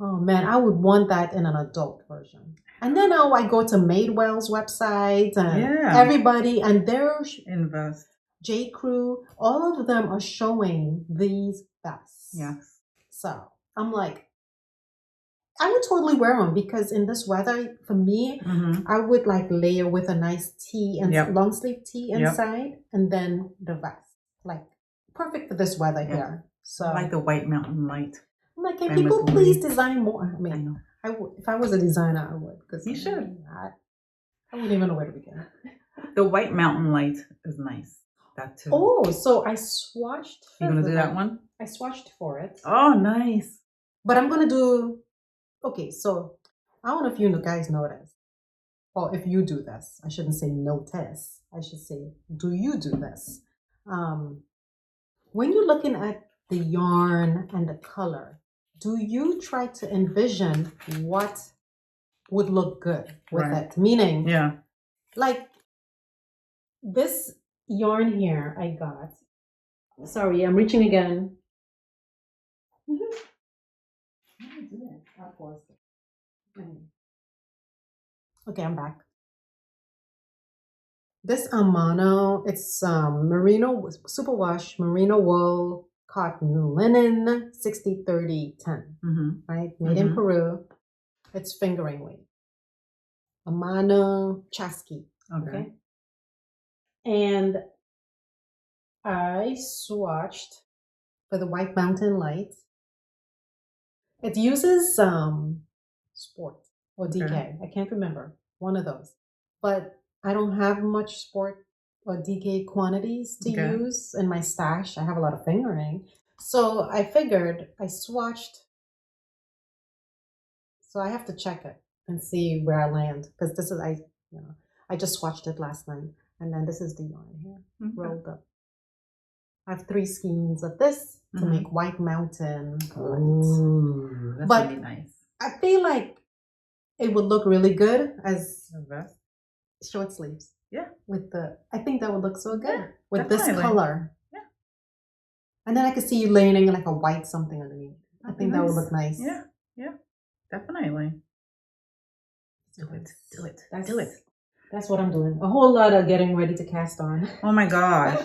Oh man, I would want that in an adult version. And then now I go to Madewell's website and everybody, and they're Invest. J. Crew, all of them are showing these vests. Yes. So I'm like, I would totally wear them, because in this weather, for me, I would like layer with a nice tee and long sleeve tee inside, and then the vest. Like perfect for this weather here. So I like the White Mountain Light. I'm like, can people please design more? I mean, I would, if I was a designer, I would. Because you should. I wouldn't even know where to begin. The White Mountain Light is nice. That too. Oh, so I swatched. You gonna do that one? I swatched for it. Oh, nice. But I'm gonna do. Okay, so I don't know if you guys notice, or if you do this. I shouldn't say notice. I should say, do you do this? When you're looking at the yarn and the color, do you try to envision what would look good with Right. it. Meaning, Yeah. like this yarn here I got. Sorry, I'm reaching again. Okay, I'm back. This Romano, it's merino superwash merino wool cotton linen 60-30-10, right? Made in Peru. It's fingering weight. Romano Chasqui. Okay. And I swatched for the White Mountain Light. It uses Sport or DK. I can't remember. One of those. But I don't have much Sport or DK quantities to use in my stash. I have a lot of fingering. So I figured I swatched. So I have to check it and see where I land. Because this is, I just swatched it last night. And then this is the yarn here, rolled up. I have 3 skeins of this to make White Mountain Light. Ooh, that's really nice. I feel like it would look really good as short sleeves. Yeah. I think that would look so good with this color. Yeah. And then I could see you layering like a white something underneath. I think that would look nice. Yeah. Yeah. Definitely. Do it. That's what I'm doing. A whole lot of getting ready to cast on. Oh my gosh.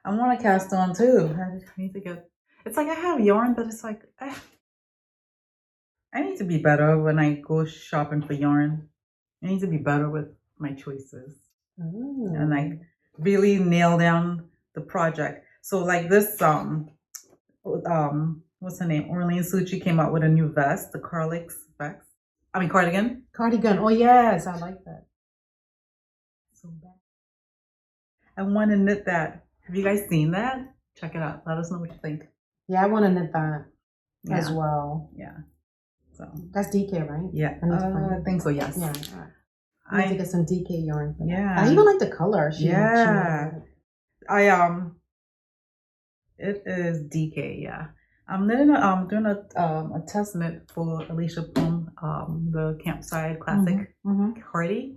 I want to cast on too. I need to get. It's like I have yarn, but it's like I need to be better when I go shopping for yarn. I need to be better with my choices and like really nail down the project. So like this what's her name? Orlean Suchi came out with a new vest, the Carlix vest. I mean cardigan. Cardigan. Oh yes, I like that. So bad. I want to knit that. Have you guys seen that? Check it out. Let us know what you think. Yeah, I want to knit that as well. Yeah. So that's DK, right? Yeah. I think so. Yes. Yeah. I need to get some DK yarn. Yeah. I even like the color. It is DK. Yeah. I'm doing a test knit for Alicia Plum, the Campside Classic Hardy,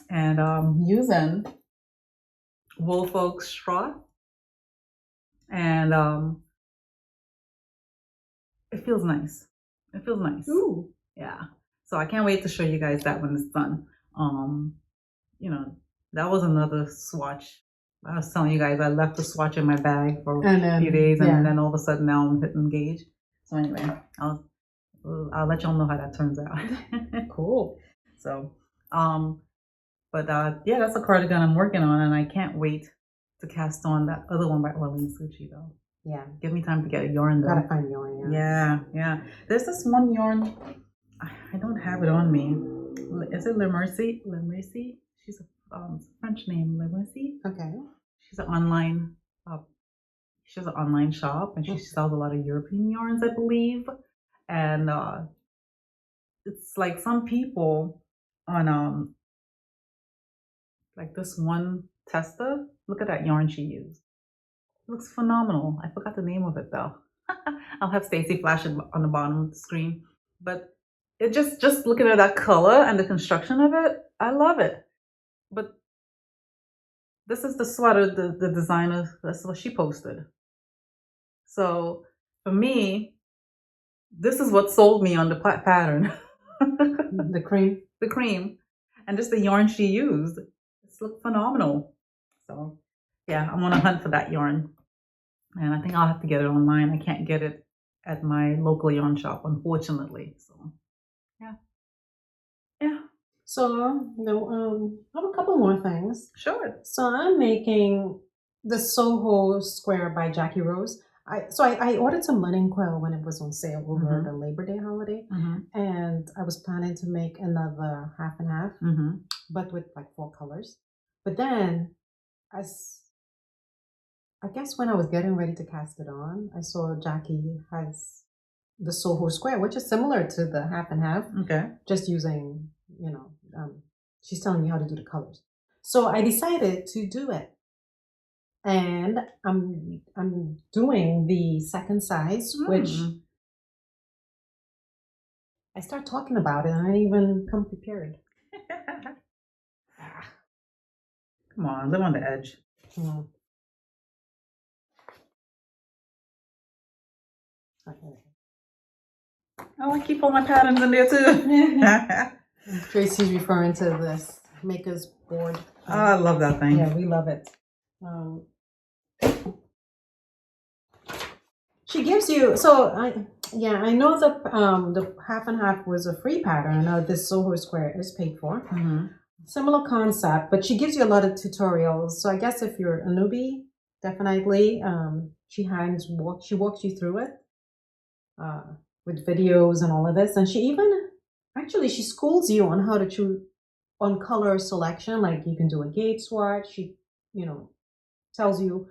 and using Woolfolk straw, and it feels nice. It feels nice. Ooh. Yeah. So I can't wait to show you guys that when it's done. That was another swatch. I was telling you guys I left the swatch in my bag for a few days, and then all of a sudden now I'm hitting gauge. So anyway, I'll let y'all know how that turns out. Cool. So, yeah, that's a cardigan I'm working on, and I can't wait to cast on that other one by Orlean Suchi though. Yeah. Give me time to get a yarn though. Gotta find yarn. Yeah. There's this one yarn. I don't have it on me. Is it Le Mercy? Le Mercy? She's a French name, Le Mercy. Okay. She's an online. She has an online shop, and she sells a lot of European yarns, I believe. And it's like some people on like this one tester. Look at that yarn she used. It looks phenomenal. I forgot the name of it though. I'll have Stacy flash it on the bottom of the screen. But it just looking at that color and the construction of it, I love it. But this is the sweater the designer, that's what she posted. So for me, this is what sold me on the pattern. The cream. The cream. And just the yarn she used. It's looked phenomenal. So yeah, I'm on a hunt for that yarn. And I think I'll have to get it online. I can't get it at my local yarn shop, unfortunately. So yeah. So I have a couple more things. Sure. So I'm making the Soho Square by Jackie Rose. I ordered some linen quill when it was on sale over the Labor Day holiday, and I was planning to make another half and half, but with like 4 colors. But then, I guess when I was getting ready to cast it on, I saw Jackie has the Soho Square, which is similar to the half and half. Okay. Just using, she's telling me how to do the colors. So I decided to do it. And I'm doing the second size, which I start talking about it and I didn't even come prepared. Come on, live on the edge. Mm. Okay. Oh, I keep all my patterns in there too. Tracy's referring to this maker's board. Oh, I love that thing. Yeah, we love it. She gives you, so I know the half and half was a free pattern. I know this Soho Square is paid for. Mm-hmm. Similar concept, but she gives you a lot of tutorials. So I guess if you're a newbie, definitely she walks you through it with videos and all of this. And she schools you on how to choose on color selection. Like you can do a gauge swatch. She tells you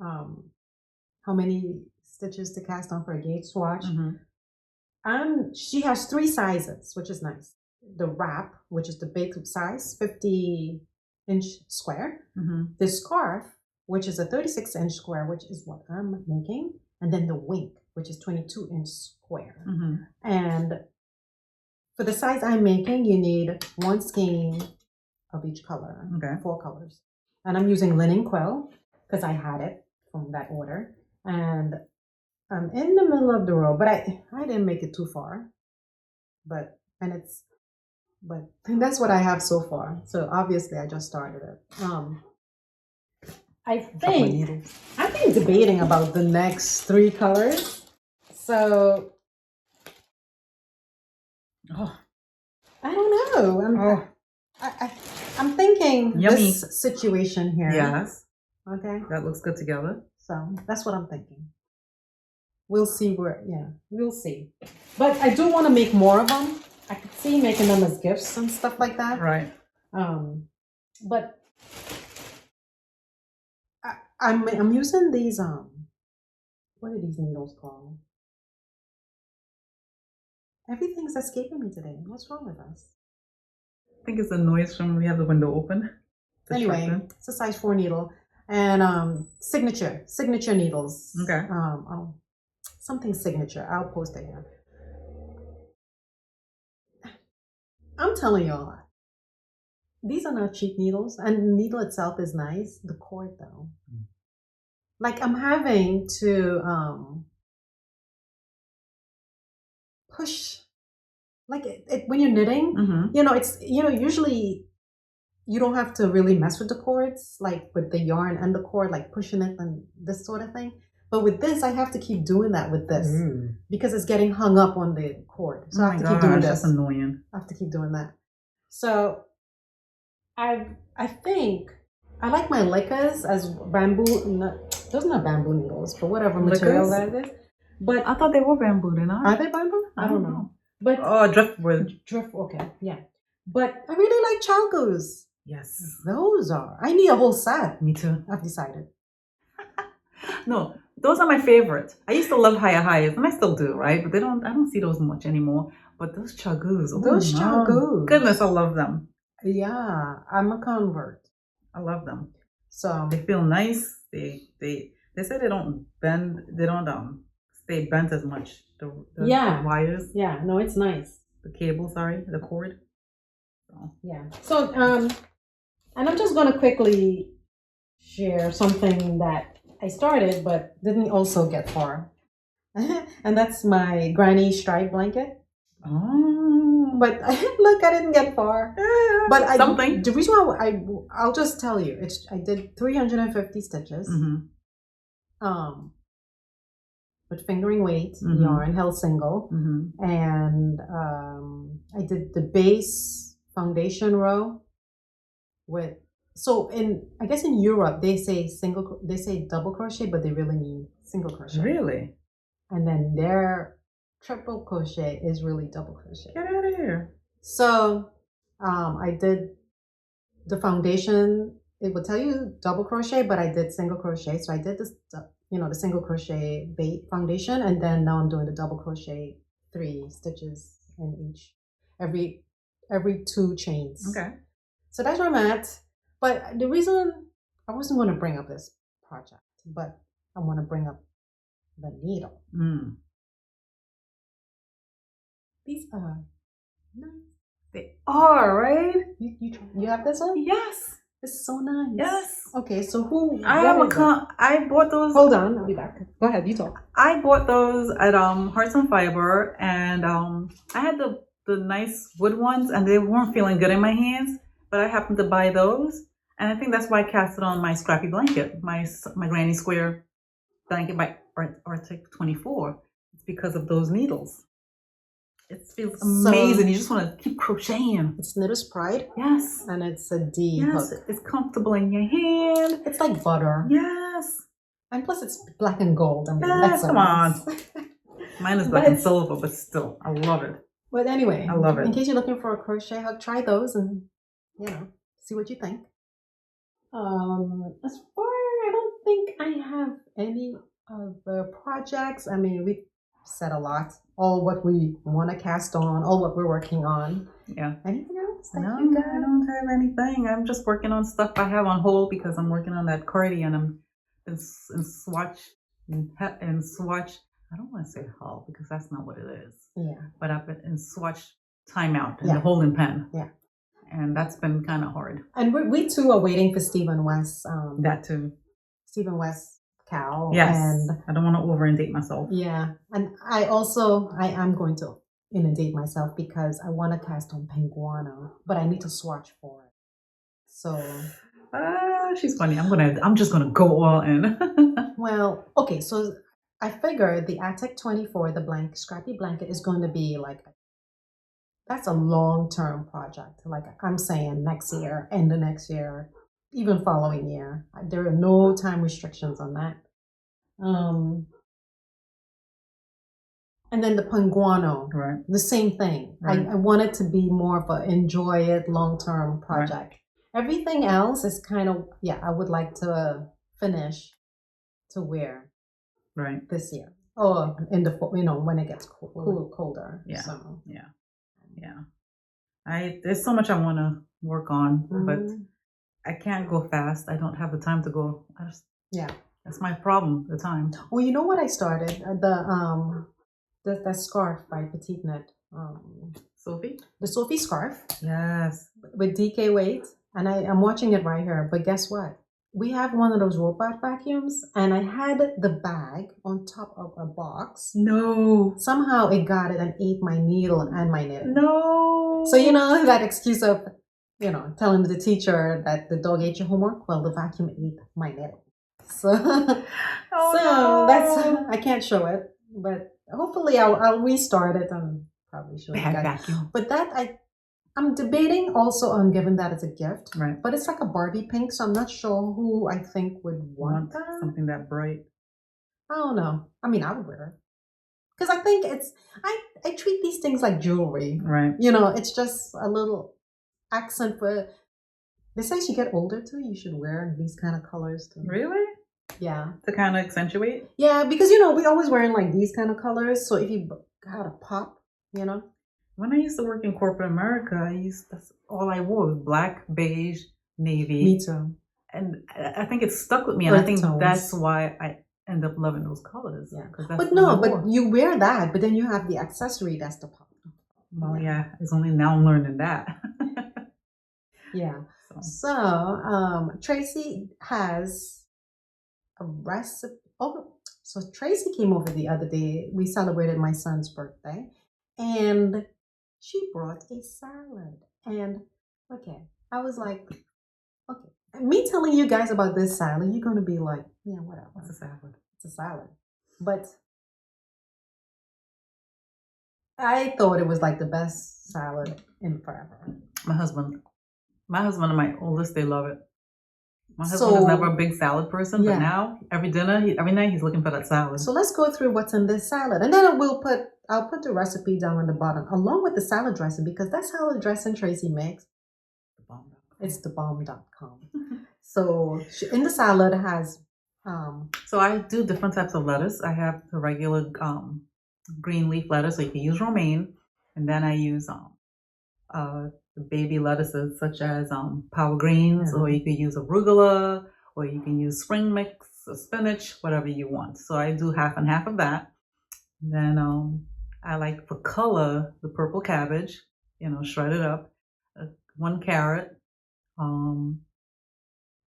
how many stitches to cast on for a gauge swatch. Mm-hmm. She has 3 sizes, which is nice. The wrap, which is the big size, 50-inch square. Mm-hmm. The scarf, which is a 36-inch square, which is what I'm making. And then the wink, which is 22-inch square. Mm-hmm. And for the size I'm making, you need 1 skein of each color. Okay. 4 colors. And I'm using linen quill because I had it from that order. And I'm in the middle of the row, but I didn't make it too far. But that's what I have so far. So obviously I just started it. I think debating about the next 3 colors. So I don't know. I'm thinking Yummy. This situation here. Yes. Okay. That looks good together. So that's what I'm thinking. We'll see we'll see. But I do want to make more of them. I could see making them as gifts and stuff like that. Right. But I'm using these what are these needles called? Everything's escaping me today. What's wrong with us? I think it's the noise from when we have the window open. Anyway, it's a size 4 needle and signature needles. Okay. Something signature. I'll post it here. I'm telling y'all, these are not cheap needles, and the needle itself is nice. The cord, though, like I'm having to push, like when you're knitting. Mm-hmm. It's usually you don't have to really mess with the cords, like with the yarn and the cord, like pushing it and this sort of thing. But with this, I have to keep doing that with this because it's getting hung up on the cord. So I have to keep doing this. That's annoying. I have to keep doing that. So I think I like my lickers as bamboo. Those are not bamboo needles, but whatever material that is. But I thought they were bamboo. They're not. Are they bamboo? I don't know. But driftwood. Okay, yeah. But I really like chalcos. Yes, those are. I need a whole set. Me too. I've decided. No, those are my favorite. I used to love higher highs, and I still do, right? But I don't see those much anymore. But those chagoos, chagoos, goodness, I love them. Yeah, I'm a convert. I love them. So they feel nice. They say they don't bend. They don't stay bent as much. The wires. Yeah, no, it's nice. The cable, the cord. So. Yeah. So and I'm just gonna quickly share something that I started but didn't also get far. And that's my granny stripe blanket. Oh. But look, I didn't get far. But the reason why I'll just tell you, I did 350 stitches. Mm-hmm. With fingering weight, mm-hmm. yarn held single, mm-hmm. and I did the base foundation row with. So I guess in Europe they say double crochet, but they really mean single crochet. Really? And then their triple crochet is really double crochet. Get out of here. So I did the foundation. It will tell you double crochet, but I did single crochet. So I did this, the single crochet foundation, and then now I'm doing the double crochet 3 stitches in each, every 2 chains. Okay. So that's where I'm at. But the reason I wasn't going to bring up this project, but I want to bring up the needle. These are nice. They are, right? You have this one? Yes. It's so nice. Yes. Okay, so who? I bought those. Hold on, I'll be back. Go ahead, you talk. I bought those at Hearts and Fiber, and I had the nice wood ones, and they weren't feeling good in my hands. But I happened to buy those, and I think that's why I cast it on my scrappy blanket, my Granny Square blanket by Arctic 24. It's because of those needles. It feels amazing. You just want to keep crocheting. It's Knitter's Pride. Yes. And it's a D Yes. hook. It's comfortable in your hand. It's like butter. Yes. And plus it's black and gold. I mean, Yes, that's so come nice. on. Mine is black and silver, but still, I love it. But anyway, I love it. In case you're looking for a crochet hook, try those and, see what you think. As far, I don't think I have any other projects. I mean, we said a lot. All what we want to cast on, all what we're working on. Yeah. Anything else? No, I don't have anything. I'm just working on stuff I have on hold because I'm working on that cardigan. I'm in swatch. I don't want to say hull because that's not what it is. Yeah. But I've been in swatch timeout in the holding pen. Yeah. And that's been kind of hard. And we too are waiting for Stephen West. That too. Stephen West cow. Yes. And I don't want to over-indate myself. Yeah. And I am going to inundate myself because I want to cast on Penguono, but I need to swatch for it. So. She's funny. I'm just gonna go all in. Well, okay. So I figure the Arctic 24, the scrappy blanket, is going to be like. That's a long-term project. Like I'm saying, next year, end of next year. Even following year. There are no time restrictions on that. And then the Penguono, right? The same thing. Right. I want it to be more of an enjoy it long-term project. Right. Everything else is kind of, I would like to finish to wear this year. Or in the, when it gets colder. Yeah. So. Yeah. There's so much I want to work on, but I can't go fast. I don't have the time to go. That's my problem. The time. Well, you know what I started the scarf by Petite Knit. Sophie. The Sophie Scarf. Yes. With DK weight, and I'm watching it right here. But guess what? We have one of those robot vacuums, and I had the bag on top of a box. No. Somehow it got it and ate my needle and my knitting. No. So that excuse of telling the teacher that the dog ate your homework. Well, the vacuum ate my knitting. So, that's I can't show it, but hopefully I'll restart it and probably show you guys. Vacuum. But that I'm debating also on giving that as a gift. Right. But it's like a Barbie pink, so I'm not sure who I think would want that. Something that bright. I don't know. I mean, I would wear it. Because I think I treat these things like jewelry. Right. It's just a little accent for. They say as you get older too, you should wear these kind of colors too. Really? Yeah. To kind of accentuate? Yeah, because we always wearing like these kind of colors. So if you got a pop, When I used to work in corporate America, that's all I wore was black, beige, navy. Me too. And I think it stuck with me, and I think that's why I end up loving those colors. Yeah. But you wear that, but then you have the accessory that's the pop. Well, it's only now I'm learning that. Yeah. So Tracy has a recipe. Oh, so Tracy came over the other day. We celebrated my son's birthday, and she brought a salad. And I was like, me telling you guys about this salad, you're gonna be like, yeah, whatever. What's a salad? It's a salad, but I thought it was like the best salad in forever. My husband and my oldest, they love it. My husband was never a big salad person, but now every night he's looking for that salad. So let's go through what's in this salad, and then I'll put the recipe down on the bottom along with the salad dressing, because that salad dressing Tracy makes, it's thebomb.com. So in the salad has. So I do different types of lettuce. I have the regular green leaf lettuce, so you can use romaine, and then I use the baby lettuces such as power greens, or you could use arugula, or you can use spring mix or spinach, whatever you want. So I do half and half of that. Then I like for color the purple cabbage, shredded up, 1 carrot.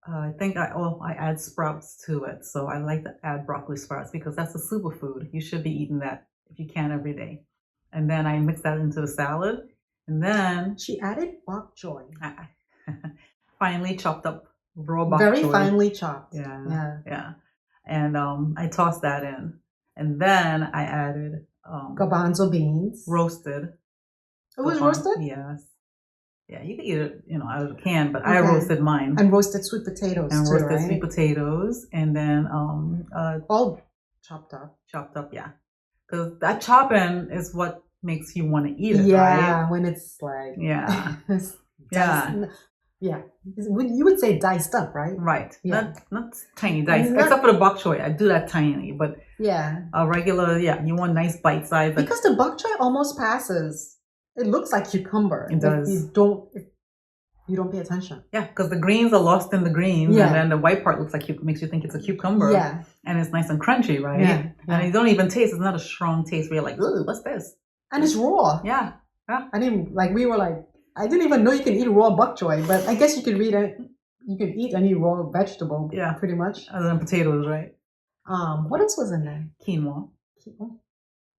I think I add sprouts to it, so I like to add broccoli sprouts because that's a superfood. You should be eating that if you can every day. And then I mix that into the salad, and then she added bok choy. Finely chopped up raw bok choy. Very finely chopped. Yeah. And I tossed that in, and then I added garbanzo beans, roasted. It was roasted? Yes. Yeah, you can eat it, out of the can, but I roasted mine. And roasted sweet potatoes and too, roasted right? sweet potatoes, and then all chopped up. Chopped up, yeah. Because that chopping is what makes you want to eat it, yeah, right? when it's like yeah. You would say diced up, right? Right. Yeah. Not tiny dice, except for the bok choy. I do that tiny, but a regular, you want nice bite size. Because the bok choy almost passes. It looks like cucumber. It does. If you don't pay attention. Yeah, because the greens are lost in the greens, and then the white part looks like makes you think it's a cucumber. Yeah. And it's nice and crunchy, right? Yeah. And you don't even taste. It's not a strong taste where you're like, ooh, what's this? And it's raw. Yeah. I didn't I didn't even know you can eat raw bok choy, but I guess you can eat any raw vegetable. Yeah. Pretty much. Other than potatoes, right? What else was in there? Quinoa.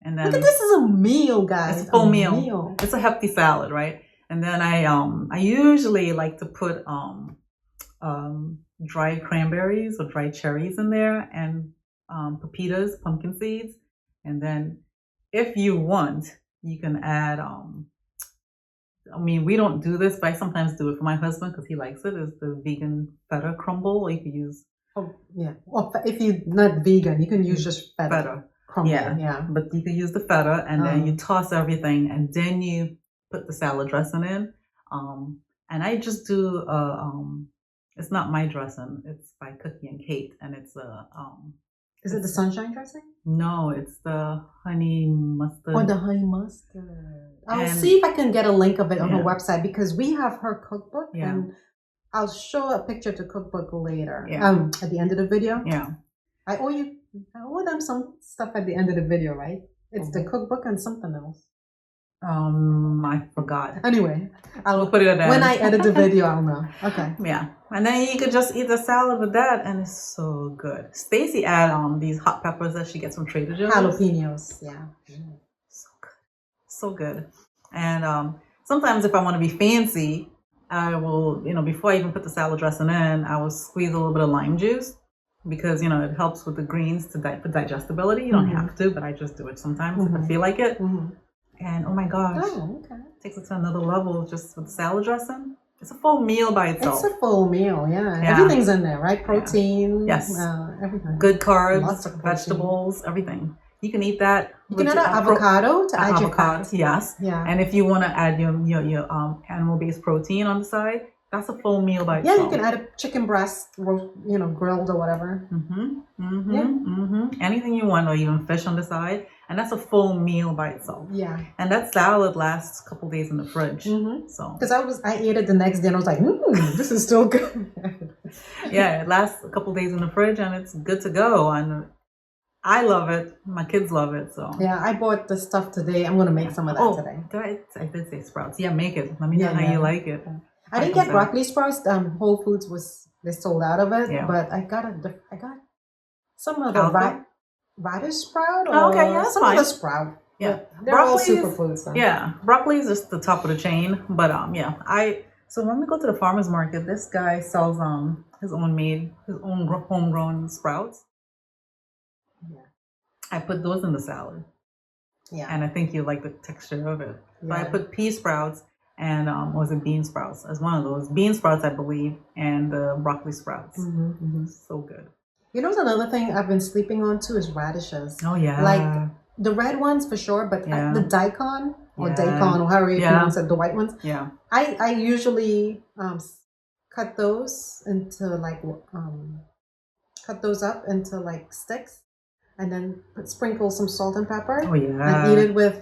And then look at this is a meal, guys. It's a full meal. It's a hefty salad, right? And then I usually like to put dried cranberries or dried cherries in there, and pepitas, pumpkin seeds. And then if you want, you can add we don't do this, but I sometimes do it for my husband because he likes it. Is the vegan Feta crumble, or you could use well, if you're not vegan, you can use just Feta. Crumble, yeah. But you can use the Feta, and then you toss everything, and then you put the salad dressing in. And I just do it's not my dressing, it's by Cookie and Kate, and it's is it the sunshine dressing? No, it's the honey mustard. Oh, the honey mustard. I'll see if I can get a link of it on her website, because we have her cookbook, and I'll show a picture of the cookbook later. At the end of the video. Yeah. I owe them some stuff at the end of the video, right? It's the cookbook and something else. I forgot. Anyway, I'll put it at the when end. I edit the video, I'll know. Okay. Yeah, and then you could just eat the salad with that, and it's so good. Stacy add these hot peppers that she gets from Trader Joe's. Jalapenos, yeah. So good. And sometimes if I want to be fancy, I will, before I even put the salad dressing in, I will squeeze a little bit of lime juice. Because, it helps with the greens for digestibility. You don't have to, but I just do it sometimes if I feel like it. And oh my gosh, takes it to another level just with the salad dressing. It's a full meal by itself. It's a full meal, yeah. Everything's in there, right? Protein, yes, everything. Good carbs, lots of vegetables, everything. You can eat that. You can add avocado to add your fat. Yes. Yeah. And if you want to add your animal-based protein on the side, that's a full meal by itself. Yeah, you can add a chicken breast, grilled or whatever. Anything you want, or even fish on the side, and that's a full meal by itself. Yeah. And that salad lasts a couple days in the fridge. So. Because I ate it the next day and I was like, this is still good. Yeah, it lasts a couple days in the fridge and it's good to go. And I love it. My kids love it. So. Yeah, I bought the stuff today. I'm gonna make some of that today. I did say sprouts. Yeah, make it. Let me know how you like it. I didn't get broccoli sprouts. Whole Foods they sold out of it, but I got some of the radish sprout or some other sprout. Yeah, they're all superfoods. So. Yeah, broccoli is just the top of the chain. But so when we go to the farmer's market, this guy sells his own homegrown sprouts. Yeah, I put those in the salad. Yeah, and I think you like the texture of it. Yeah. So I put pea sprouts. And was it bean sprouts as one of those bean sprouts, I believe, and the broccoli sprouts. So good. What's another thing I've been sleeping on too is radishes. Oh yeah, like the red ones for sure, but the daikon or however you pronounce it, the white ones. Yeah, I usually cut those up into like sticks, and then sprinkle some salt and pepper. Oh yeah, and eat it with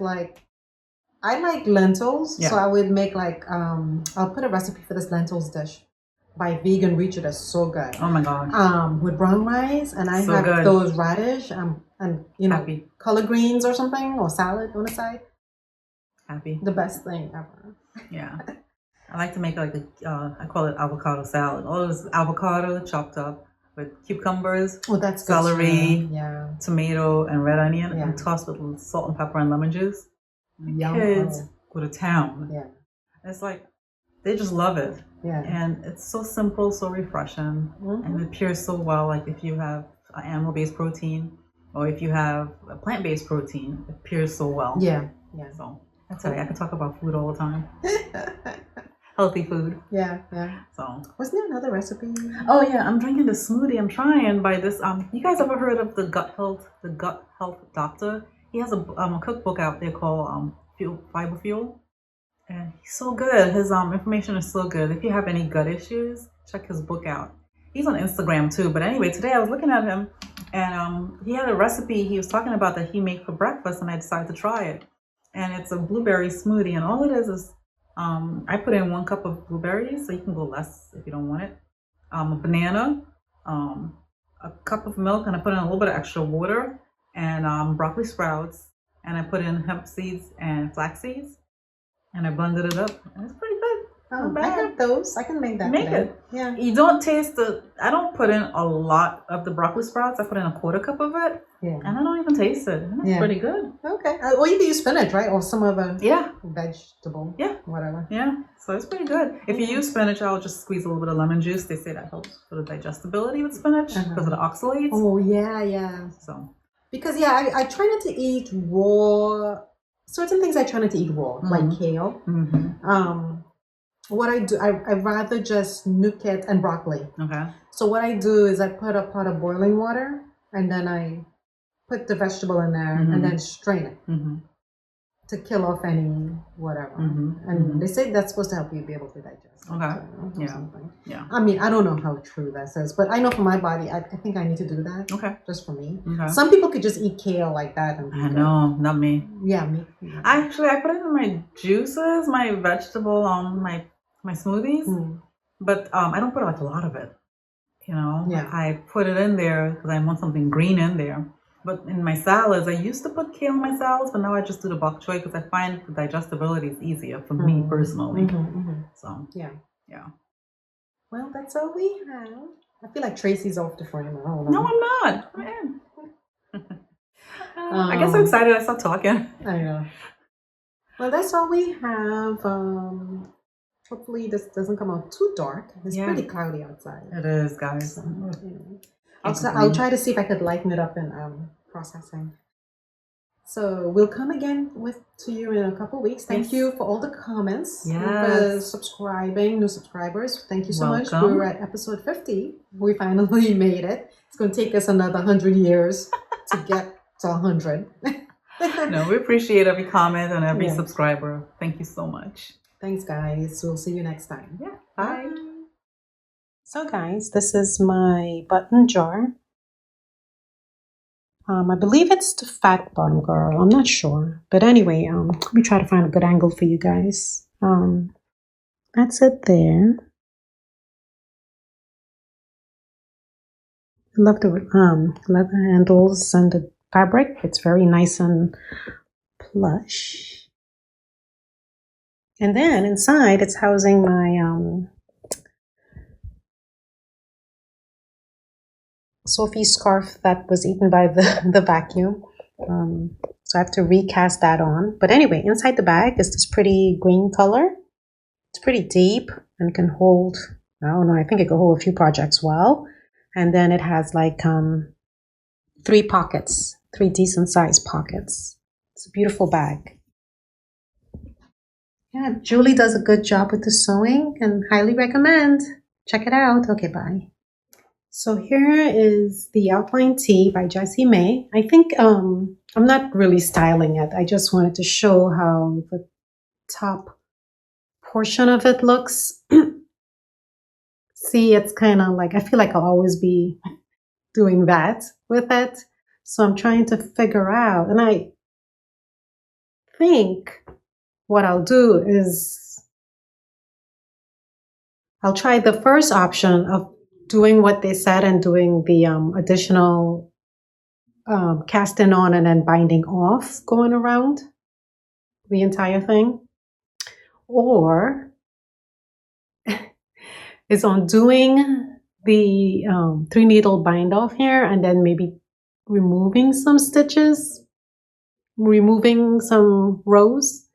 I like lentils, so I would make I'll put a recipe for this lentils dish by Vegan Reach It is so good. Oh my gosh. With brown rice, and I So have good. those radish and you know Happy. collard greens or something, or salad on the side. Happy. The best thing ever. Yeah. I like to make like I call it avocado salad. All this avocado chopped up with cucumbers, Oh, that's good celery, too. Yeah, tomato, and red onion, Yeah. and tossed with a little salt and pepper and lemon juice. Yum. Kids go to town. Yeah, It's like they just love it. yeah. And it's so simple, so refreshing, and it pairs so well. Like if you have an animal-based protein, or if you have a plant-based protein, it pairs so well. Yeah, yeah. So I tell you, I can talk about food all the time. Healthy food. Yeah, yeah. So wasn't there another recipe? oh yeah, I'm drinking the smoothie. I'm trying by this. You guys ever heard of the gut health doctor? He has a cookbook out there called Fiber Fuel. And he's so good. His information is so good. If you have any gut issues, check his book out. He's on Instagram too. But anyway, today I was looking at him, and he had a recipe he was talking about that he made for breakfast, and I decided to try it. And it's a blueberry smoothie, and all it is I put in 1 cup of blueberries, so you can go less if you don't want it. A banana, a cup of milk, and I put in a little bit of extra water, and broccoli sprouts, and I put in hemp seeds and flax seeds. And I blended it up, and it's pretty good. Oh, I have those. I can make that. Make today. it. Yeah. You don't taste I don't put in a lot of the broccoli sprouts. I put in a 1/4 cup of it, Yeah. and I don't even taste it. And it's pretty good. Okay. Well, you can use spinach, right, or some other vegetable. Yeah. Whatever. Yeah. So it's pretty good. If you use spinach, I'll just squeeze a little bit of lemon juice. They say that helps for the digestibility with spinach because of the oxalates. Oh yeah, yeah. So because I try not to eat raw. Certain things I try not to eat raw, like kale. What I do, I rather just nuke it, and broccoli. Okay. So what I do is I put a pot of boiling water, and then I put the vegetable in there, and then strain it to kill off any whatever. And they say that's supposed to help you be able to digest. Okay. Or something. Yeah. I mean, I don't know how true that is, but I know for my body, I think I need to do that. Okay. Just for me. Okay. Some people could just eat kale like that. And I know, not me. Yeah, me. I put it in my juices, my vegetable, my smoothies, but I don't put like a lot of it. You know, I put it in there because I want something green in there. But in my salads, I used to put kale in my salads, but now I just do the bok choy because I find the digestibility is easier for me personally. So yeah. Well, that's all we have. I feel like Tracy's off the frame. No, I'm not. Man. I guess I'm excited. I stopped talking. I know. Well, that's all we have. Hopefully this doesn't come out too dark. It's pretty cloudy outside. It is, guys. So, I'll try to see if I could lighten it up in processing. So we'll come again to you in a couple weeks. Thank you for all the comments. For subscribing, new subscribers. Thank you so much. We're at episode 50. We finally made it. It's going to take us another 100 years to get to 100. No, we appreciate every comment and every subscriber. Thank you so much. Thanks, guys. We'll see you next time. Yeah. Bye. So, guys, this is my button jar. I believe it's the fat bottom girl. I'm not sure. But anyway, let me try to find a good angle for you guys. That's it there. I love the leather handles and the fabric. It's very nice and plush. And then inside, it's housing my Sophie scarf that was eaten by the vacuum. So I have to recast that on. But anyway, inside the bag is this pretty green color. It's pretty deep and can hold, I don't know, I think it can hold a few projects well. And then it has like 3 pockets, 3 decent sized pockets. It's a beautiful bag. Yeah, Julie does a good job with the sewing and highly recommend. Check it out. Okay, bye. So here is the outline tee by Jessie May. I think I'm not really styling it. I just wanted to show how the top portion of it looks. See, it's kind of like, I feel like I'll always be doing that with it. So I'm trying to figure out, and I think what I'll do is I'll try the first option of doing what they said and doing the additional casting on and then binding off going around the entire thing. Or is on doing the 3-needle bind off here and then maybe removing some stitches, removing some rows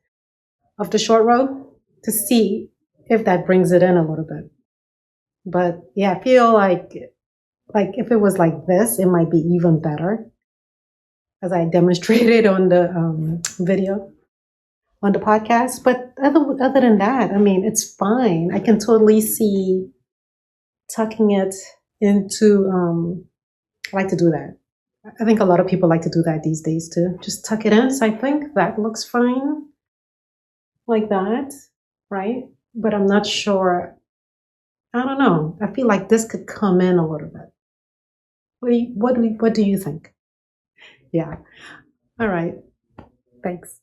of the short row to see if that brings it in a little bit. But yeah, I feel like if it was like this, it might be even better, as I demonstrated on the video on the podcast. But other than that, I mean, it's fine. I can totally see tucking it into, I like to do that. I think a lot of people like to do that these days too. Just tuck it in. So I think that looks fine like that, right? But I'm not sure. I don't know. I feel like this could come in a little bit. What do you think? Yeah. All right. Thanks.